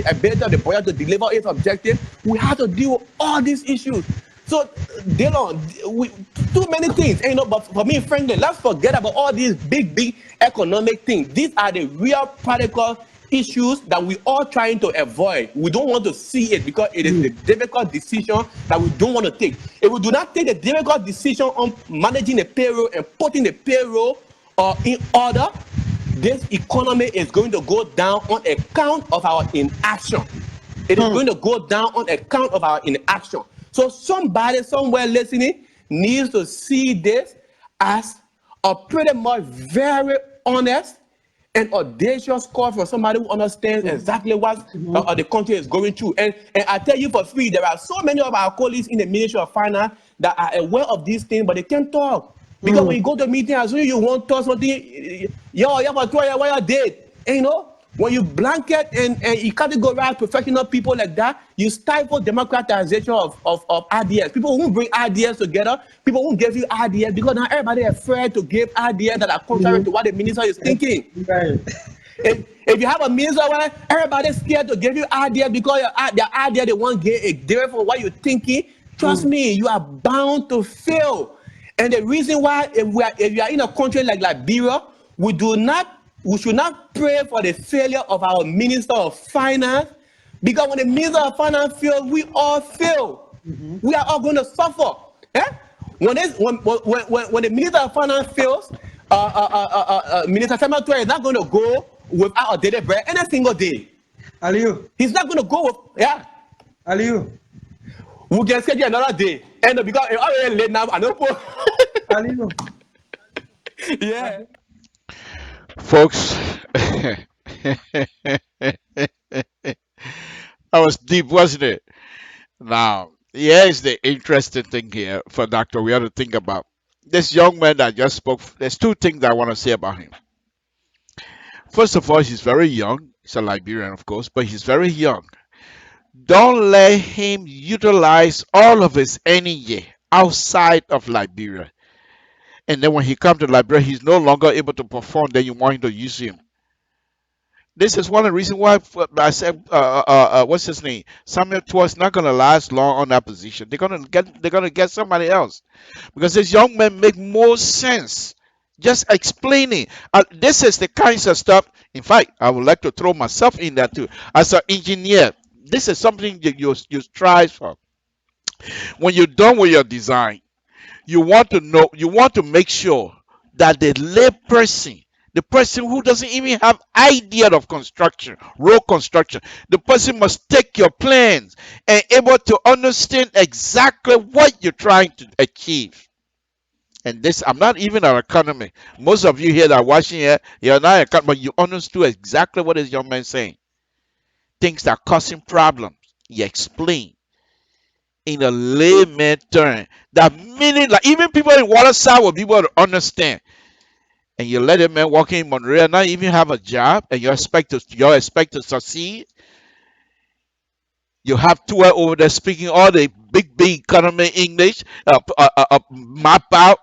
ability of the budget to deliver its objective. We have to deal with all these issues. So, too many things, but for me, frankly, let's forget about all these big economic things. These are the real practical issues that we are trying to avoid. We don't want to see it because it is a difficult decision that we don't want to take. If we do not take the difficult decision on managing the payroll and putting the payroll in order, this economy is going to go down on account of our inaction. It is going to go down on account of our inaction. So somebody somewhere listening needs to see this as a pretty much very honest and audacious call for somebody who understands exactly what the country is going through. And I tell you for free, there are so many of our colleagues in the Ministry of Finance that are aware of these things, but they can't talk. Because when you go to a meeting, as soon as you want to talk something, you have a 2-hour date. And when you blanket and you categorize professional people like that, you stifle democratization of ideas. People won't bring ideas together. People won't give you ideas because now everybody is afraid to give ideas that are contrary to what the minister is thinking. Right. If you have a minister where everybody's scared to give you ideas because their idea they want to get is different from what you're thinking, trust me, you are bound to fail. And the reason why, if you are in a country like Liberia, we should not pray for the failure of our Minister of Finance, because when the Minister of Finance fails, we all fail. We are all going to suffer. When the Minister of Finance fails, Minister Samuel is not going to go without a daily bread any single day. Aliyu. He's not going to go with, Aliyu. We can schedule another day. And because it's already late now, I know. Aliyu. Yeah. Folks, that was deep, wasn't it? Now, here's the interesting thing here for Doctor. We have to think about this young man that just spoke. There's two things I want to say about him. First of all, he's very young. He's a Liberian, of course, but he's very young. Don't let him utilize all of his energy outside of Liberia. And then when he comes to Liberia, he's no longer able to perform. Then you want him to use him. This is one of the reasons why I said, what's his name? Samuel Twas not going to last long on that position. They're going to get somebody else, because this young man make more sense. Just explaining. This is the kinds of stuff. In fact, I would like to throw myself in that too. As an engineer, this is something that you strive for. When you're done with your design, you want to make sure that the lay person, the person who doesn't even have idea of construction, road construction, the person must take your plans and able to understand exactly what you're trying to achieve. And this, I'm not even an economist. Most of you here that are watching here, you're not an economist, but you understood exactly what this young man is saying. Things that are causing problems, you explain in a layman term, that meaning like even people in Waterside will be able to understand. And you let a man walk in Monterey not even have a job, and you expect to succeed. You have two over there speaking all the big economy English, map out.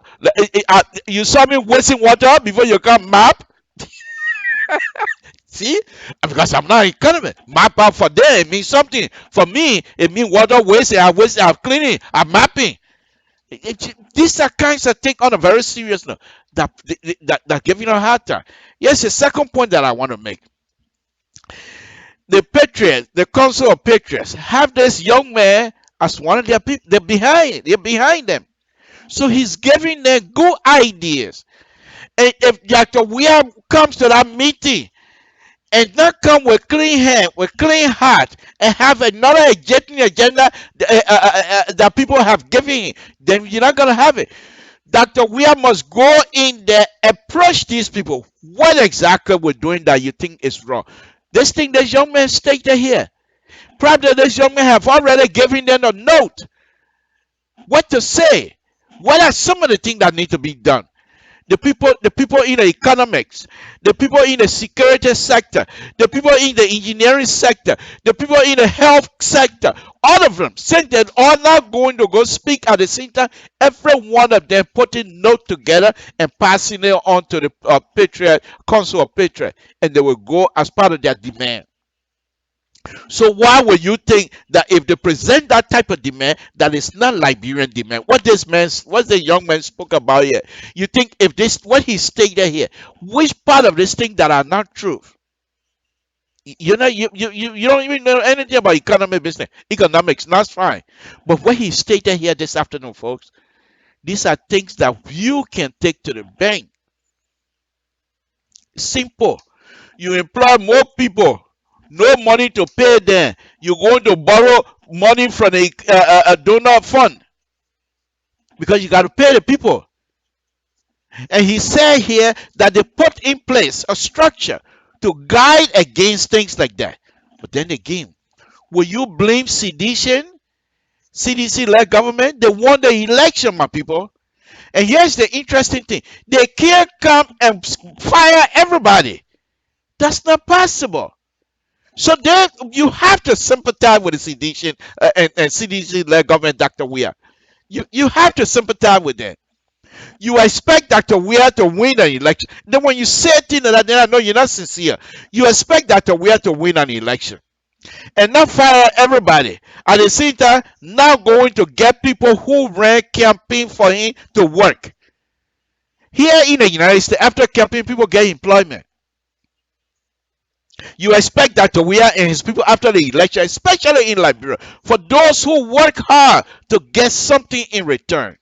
You saw me wasting water before you come map. See, because I'm not an economist. Map out for them, it means something. For me, it means water wasting. I'm cleaning. I'm mapping. These are kinds of things on a very serious note that give you a hard time. Yes, the second point that I want to make. The Patriots, the Council of Patriots, have this young man as one of their people. They're behind them. So he's giving them good ideas. And if Dr. William comes to that meeting and not come with clean hand, with clean heart, and have another agenda that people have given him, then you're not gonna have it. Dr. Weir must go in there, approach these people. What exactly we're doing that you think is wrong? This thing this young man stated here. Probably this young man have already given them a note. What to say? What are some of the things that need to be done? The people in the economics, the people in the security sector, the people in the engineering sector, the people in the health sector, all of them, since they're all not going to go speak at the same time, every one of them putting note together and passing it on to the Patriot Council of Patriot, and they will go as part of their demand. So why would you think that if they present that type of demand, that is not Liberian demand? What the young man spoke about here? You think if this, what he stated here, which part of this thing that are not true? You know, you don't even know anything about economics, that's fine. But what he stated here this afternoon, folks, these are things that you can take to the bank. Simple. You employ more people. No money to pay them. You're going to borrow money from a donor fund because you got to pay the people. And he said here that they put in place a structure to guide against things like that. But then again, will you blame sedition? CDC-led government? They won the election, my people. And here's the interesting thing. They can't come and fire everybody. That's not possible. So then you have to sympathize with the sedition and CDC-led government, Dr. Weir. You have to sympathize with them. You expect Dr. Weir to win an election. Then when you say things like that, I know you're not sincere. You expect Dr. Weir to win an election and not fire everybody. At the same time, now going to get people who ran campaign for him to work. Here in the United States, after campaign, people get employment. You expect Dr. Weir and his people after the election, especially in Liberia, for those who work hard to get something in return.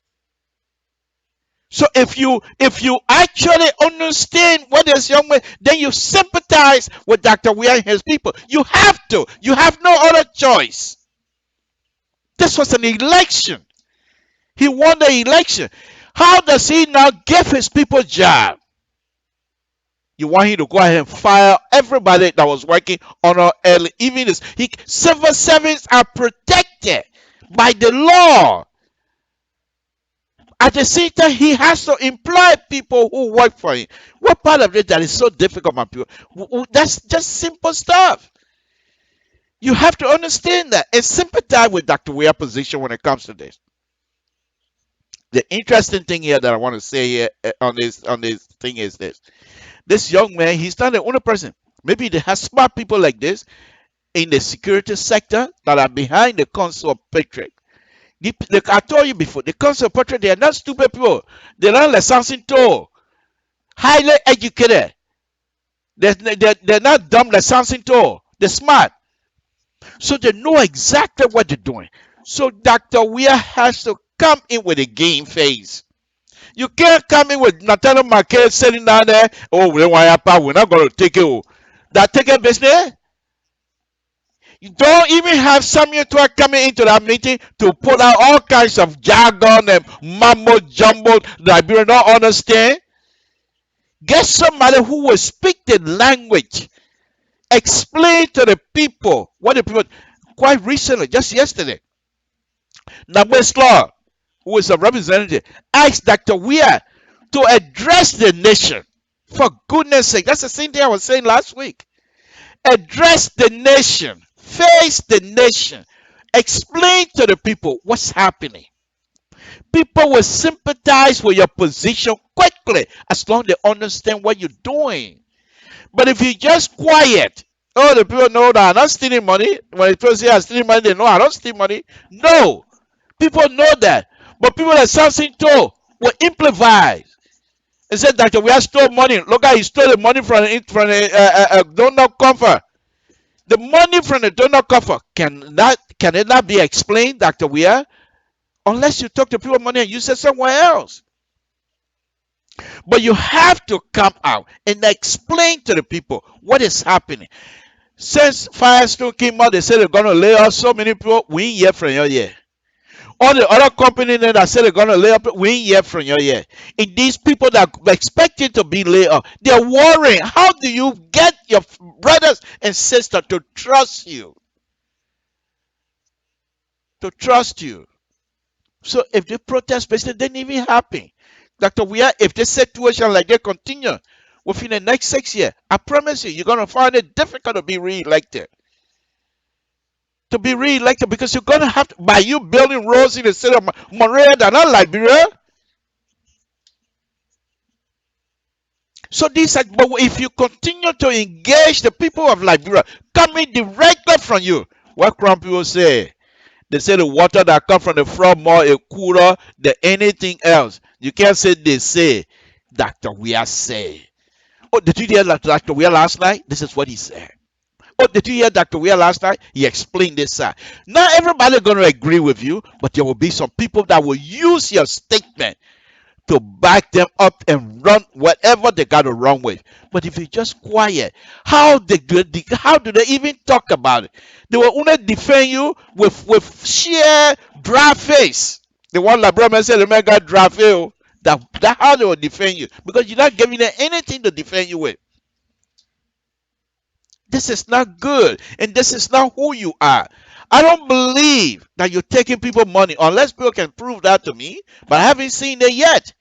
So if you actually understand what this young man, then you sympathize with Dr. Weir and his people. You have to. You have no other choice. This was an election. He won the election. How does he now give his people job? You want him to go ahead and fire everybody that was working on our early evenings. Civil servants are protected by the law. At the same time, he has to employ people who work for him. What part of it that is so difficult, my people? That's just simple stuff. You have to understand that and sympathize with Dr. Weir's position when it comes to this. The interesting thing here that I want to say here on this thing is this. This young man, he's not the only person. Maybe they have smart people like this in the security sector that are behind the Council of Patriot. I told you before, the Council of Patriot, they are not stupid people. They learn licensing too. Highly educated. They're not dumb licensing too. They're smart. So they know exactly what they're doing. So Dr. Weir has to come in with a game face. You can't come in with Nathaniel McKay sitting down there. Oh, we're not going to take it. That take a business. You don't even have Samuel Twa coming into that meeting to put out all kinds of jargon and mumbo jumbo that people don't understand. Get somebody who will speak the language. Explain to the people what the people. Quite recently, just yesterday, Nabwes Law, who is a representative, asked Dr. Weir to address the nation. For goodness sake, that's the same thing I was saying last week. Address the nation. Face the nation. Explain to the people what's happening. People will sympathize with your position quickly as long as they understand what you're doing. But if you're just quiet, oh, the people know that I'm not stealing money. When the people say I'm stealing money, they know I don't steal money. No. People know that. But people that something told will improvise. They said Dr. Weir stole money. Look how he stole the money from a donor comfort. The money from the donor cover can it not be explained, Dr. Weir? Unless you took the people money and use it somewhere else. But you have to come out and explain to the people what is happening. Since Firestone came out, they said they're going to lay off so many people. We ain't hear from you yet. All the other companies that said they're going to lay off, we ain't hear from you yet. And these people that are expecting to be laid off, they're worrying. How do you get your brothers and sisters to trust you? To trust you. So if the protest basically didn't even happen, Dr. Weir, if this situation like that continue within the next 6 years, I promise you, you're going to find it difficult to be re-elected. To be re-elected, because you're going to have to, by you building roads in the city of Monrovia, not Liberia. So these are, but if you continue to engage the people of Liberia coming directly from you, what Crown people say? They say the water that comes from the front more is cooler than anything else. You can't say they say. Dr. Weir say. Oh, did you hear Dr. Weir last night? This is what he said. Oh, did you hear Dr. Weir last night? He explained this side. Not everybody going to agree with you, but there will be some people that will use your statement to back them up and run whatever they got to run with. But if you're just quiet, how do they even talk about it? They will only defend you with sheer dry face. The one like brother said, the man got dry face. That how they will defend you, because you're not giving them anything to defend you with. This is not good, and this is not who you are. I don't believe that you're taking people money unless people can prove that to me, but I haven't seen it yet.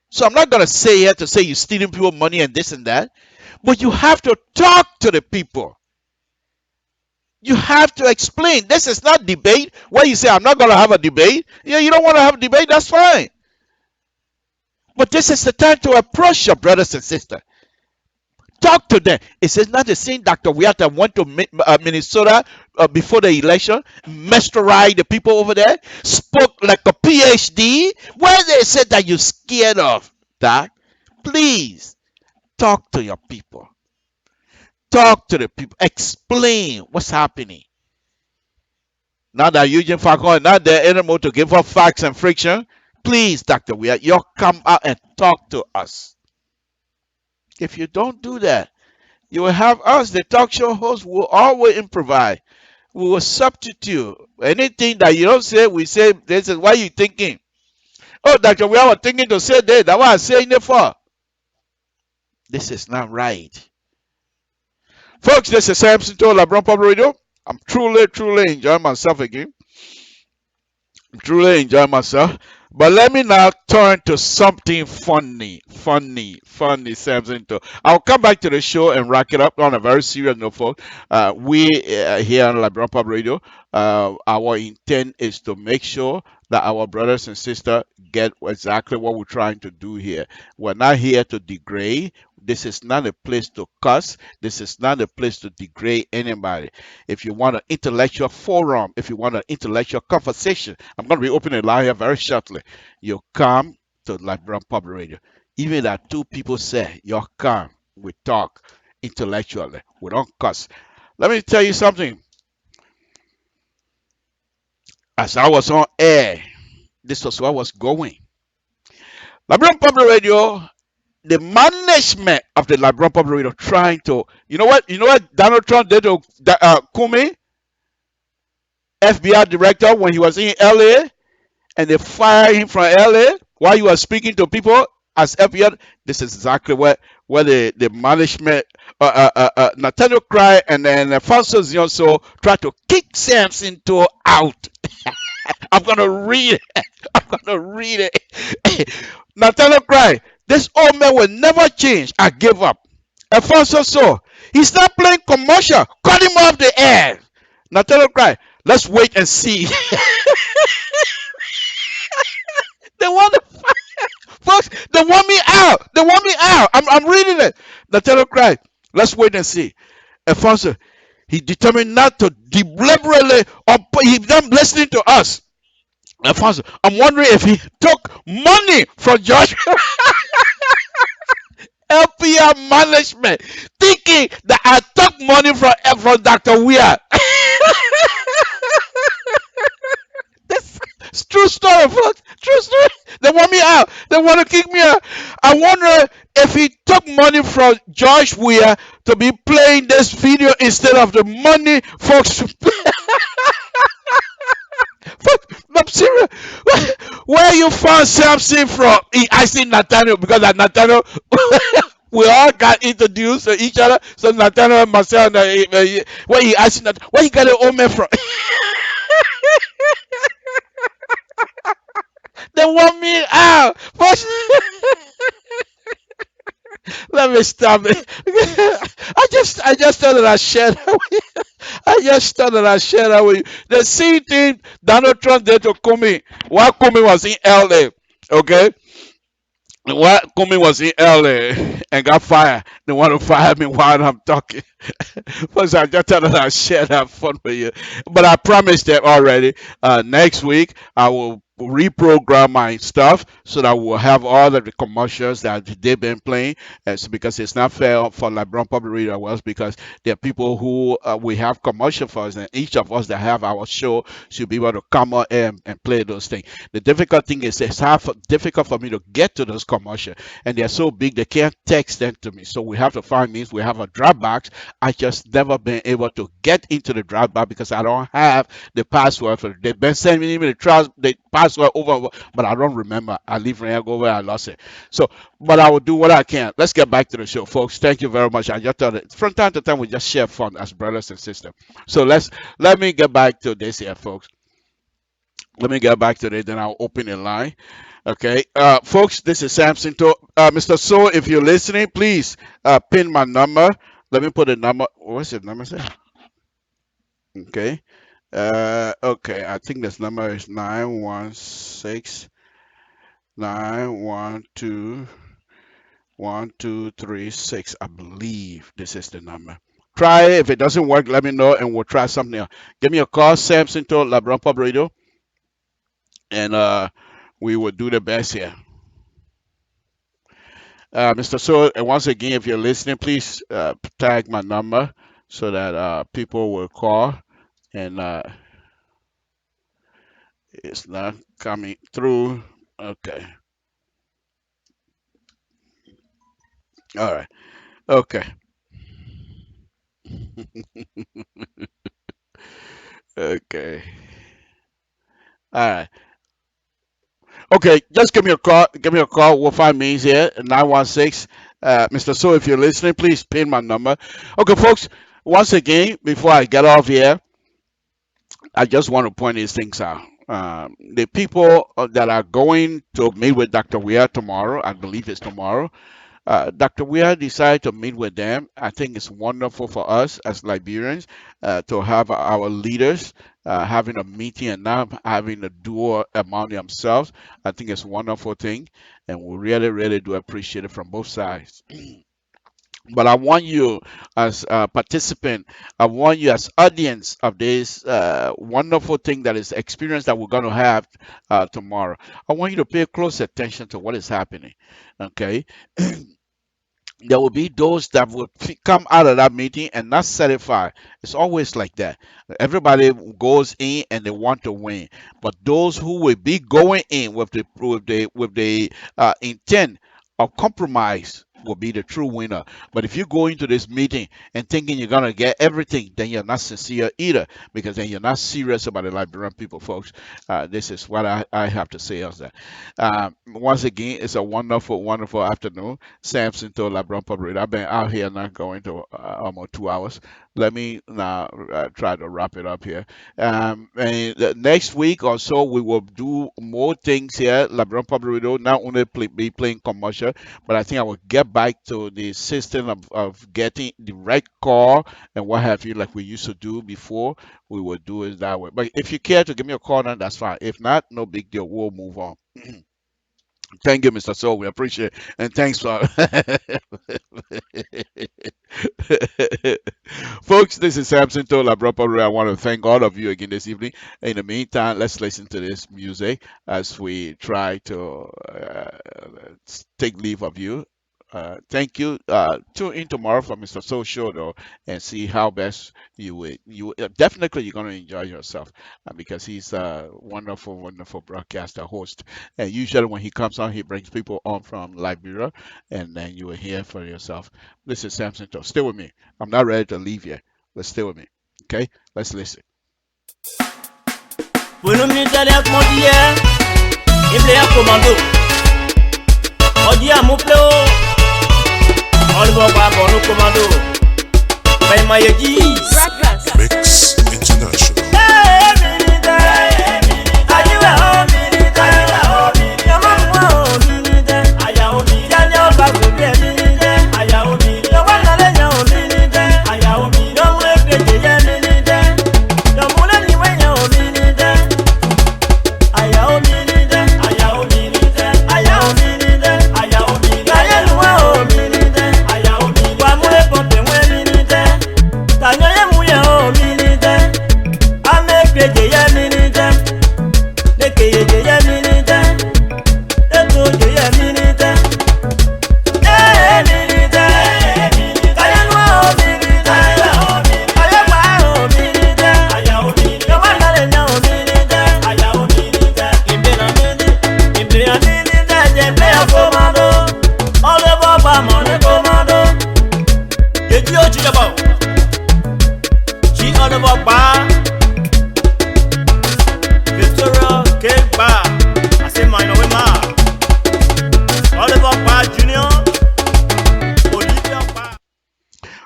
So I'm not going to say here to say you're stealing people money and this and that, but you have to talk to the people. You have to explain. This is not debate where you say, I'm not going to have a debate. Yeah, you don't want to have a debate, that's fine. But this is the time to approach your brothers and sisters. Talk to them. It says not the same Dr. Wiata went to Minnesota before the election, mesmerized the people over there, spoke like a PhD. Where they said that you're scared of that, please talk to your people. Talk to the people. Explain what's happening. Now that Eugene Falcon is not there anymore to give up facts and friction, please, Dr. Wiata, you come out and talk to us. If you don't do that, you will have us, the talk show hosts, will always improvise. We will substitute. Anything that you don't say, we say, this is why you thinking. Oh, Dr. We are thinking to say this. That's what I'm saying it for. This is not right. Folks, this is Samson to LeBron Public Radio. I'm truly enjoying myself again. I'm truly enjoying myself. But let me now turn to something funny, Samson. I'll come back to the show and rack it up on a very serious note, folks. We here on LIBERIA Public Radio, our intent is to make sure that our brothers and sisters get exactly what we're trying to do here. We're not here to degrade. This is not a place to cuss. This is not a place to degrade anybody. If you want an intellectual forum, if you want an intellectual conversation, I'm going to be opening a line here very shortly. You come to LIBERIA Public Radio. Even that two people say, you come, we talk intellectually. We don't cuss. Let me tell you something. As I was on air, this was where I was going. LIBERIA Public Radio, the management of the LIBERIA Public Radio trying to, you know what Donald Trump did to Comey, FBI director, when he was in LA, and they fired him from LA while he was speaking to people as FBI. This is exactly where the management, Nathaniel Cry and then Alfonso Zionso tried to kick Samson to out. I'm gonna read it. Nathaniel Cry, this old man will never change. I give up. Alfonso So, he's not playing commercial. Cut him off the air. Nathaniel Cry, let's wait and see. They want to folks, they want me out. I'm reading it. Nathaniel Cry, let's wait and see. Alfonso, he determined not to deliberately, or he's not listening to us. Alfonso, I'm wondering if he took money from George LPR management, thinking that I took took money from Dr. Weir. It's true story, folks. True story. They want me out. They want to kick me out. I wonder if he took money from Josh Weir to be playing this video instead of the money folks. I'm serious. Where you found Samson from? I see Nathaniel because of Nathaniel. We all got introduced to each other. So Nathaniel and myself, where he asked where he got the old man from? They want me out. First, let me stop it. I just thought that I shared that with you. I just thought that I shared that with you. The same thing Donald Trump did to Comey while Comey was in LA. Okay? While Comey was in LA and got fired. They want to fire me while I'm talking. First, I just thought that I shared that fun with you. But I promised them already. Next week, I will reprogram my stuff so that we'll have all of the commercials that they've been playing. It's because it's not fair for LeBron Public Radio Wells because there are people who we have commercial for us, and each of us that have our show should be able to come on and play those things. The difficult thing is it's difficult for me to get to those commercials, and they're so big they can't text them to me. So we have to find means. We have a Dropbox. I just never been able to get into the Dropbox because I don't have the password for it. They've been sending me the password over, but I don't remember. I leave it over, I lost it. So, but I will do what I can. Let's get back to the show, folks. Thank you very much. I just thought that from time to time we just share fun as brothers and sisters. So let me get back to this here, folks. Let me get back to it, then I'll open the line. Okay, folks, this is Samson. Mr. So, if you're listening, please pin my number. Let me put a number. What's the number say? Okay. Okay, I think this number is 916 912 1236. I believe this is the number. Try it. If it doesn't work, let me know and we'll try something else. Give me a call, Samson to LeBron Pub Radio, and we will do the best here. Mr. So, and once again, if you're listening, please tag my number so that people will call, and it's not coming through. Okay. All right. Okay. Okay. All right. Okay. Just give me a call. Give me a call. We'll find me here. 916. Mr. So, if you're listening, please pin my number. Okay, folks. Once again, before I get off here, I just want to point these things out. The people that are going to meet with Dr. Weir tomorrow, I believe it's tomorrow. Dr. Weir decided to meet with them. I think it's wonderful for us as Liberians to have our leaders having a meeting and not having a duel among themselves. I think it's a wonderful thing, and we really, really do appreciate it from both sides. But I want you as a participant, I want you as audience of this wonderful thing that is experience that we're going to have tomorrow. I want you to pay close attention to what is happening. Okay. There will be those that will come out of that meeting and not satisfied. It's always like that. Everybody goes in and they want to win, but those who will be going in with the intent of compromise will be the true winner. But if you go into this meeting and thinking you're gonna get everything, then you're not sincere either, because then you're not serious about the Liberian people, folks. This is what I have to say on that. Once again, it's a wonderful, wonderful afternoon. Samson to LeBron Public. I've been out here now going to almost 2 hours. Let me now try to wrap it up here. And next week or so, we will do more things here. LeBron Public Radio not only be playing commercial, but I think I will get back to the system of getting the right call and what have you, like we used to do before. We will do it that way. But if you care to give me a call, then that's fine. If not, no big deal. We'll move on. Thank you, Mr. Soul. We appreciate it. And thanks for folks, this is Samson Tola Proper. I want to thank all of you again this evening. In the meantime, let's listen to this music as we try to take leave of you. Thank you. Tune in tomorrow for Mr. Social though, and see how best you definitely you're gonna enjoy yourself because he's a wonderful, wonderful broadcaster host. And usually when he comes on, he brings people on from Liberia, and then you will hear for yourself. This is Samson. Stay with me. I'm not ready to leave yet. Let's stay with me. Okay, let's listen. Mix International.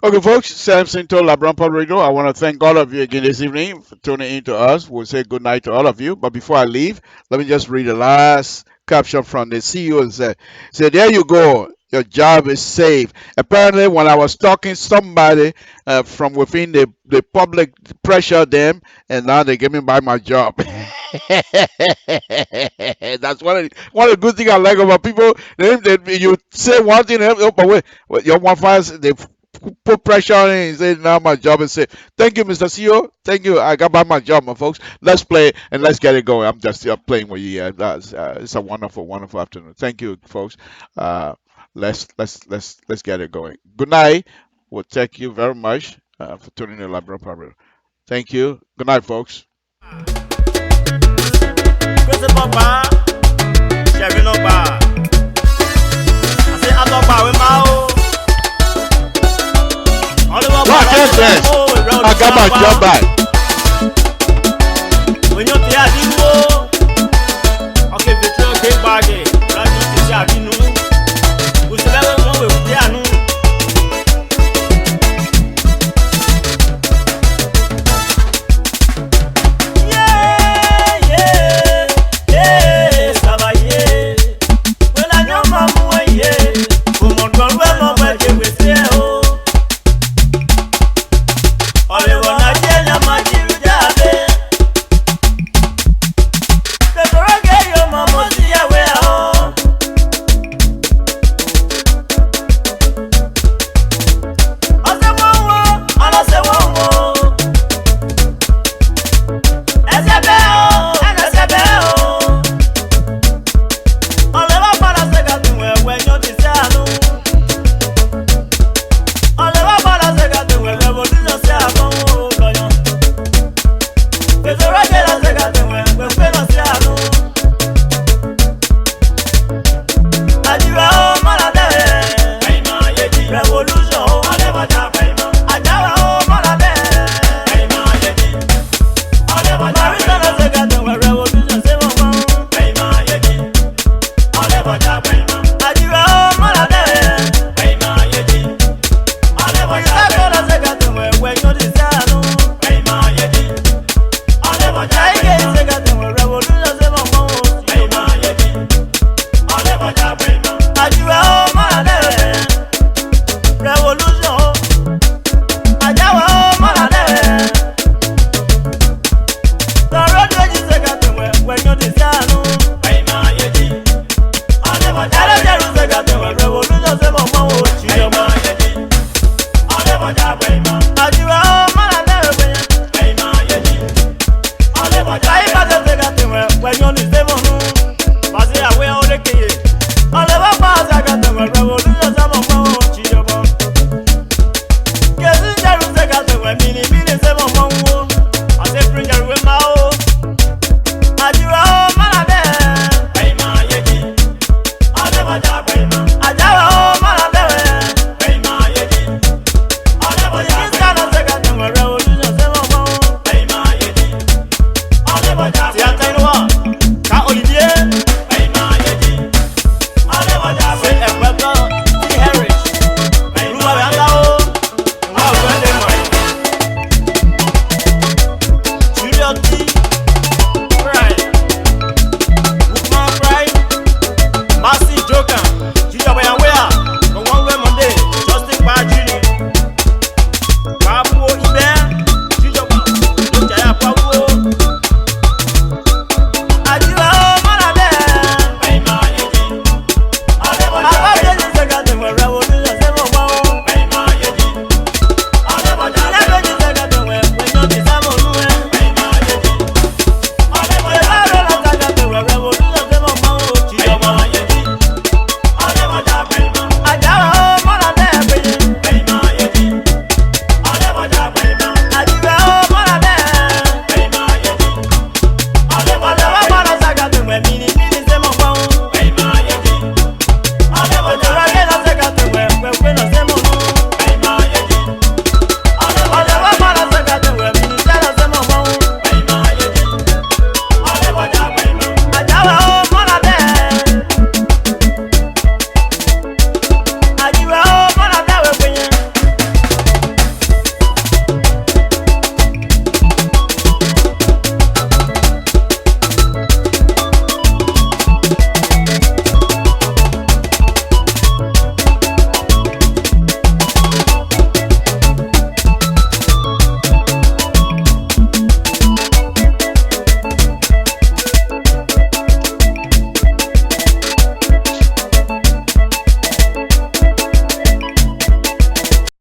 Okay, folks, Samson to LIBERIA Radio. I want to thank all of you again this evening for tuning in to us. We'll say good night to all of you. But before I leave, let me just read the last caption from the CEO. It said, there you go. Your job is safe. Apparently, when I was talking, somebody from within the public pressured them, and now they gave me back my job. That's one of the good things I like about people. You say one thing, but wait, your one fast they put pressure on it and say now my job is safe. Thank you, Mr. CEO. Thank you. I got back my job, my folks. Let's play and let's get it going. I'm just playing with you. It's a wonderful, wonderful afternoon. Thank you, folks. Let's get it going. Good night. Well, thank you very much for tuning in to LIBERIA. Thank you. Good night, folks. I got my job back.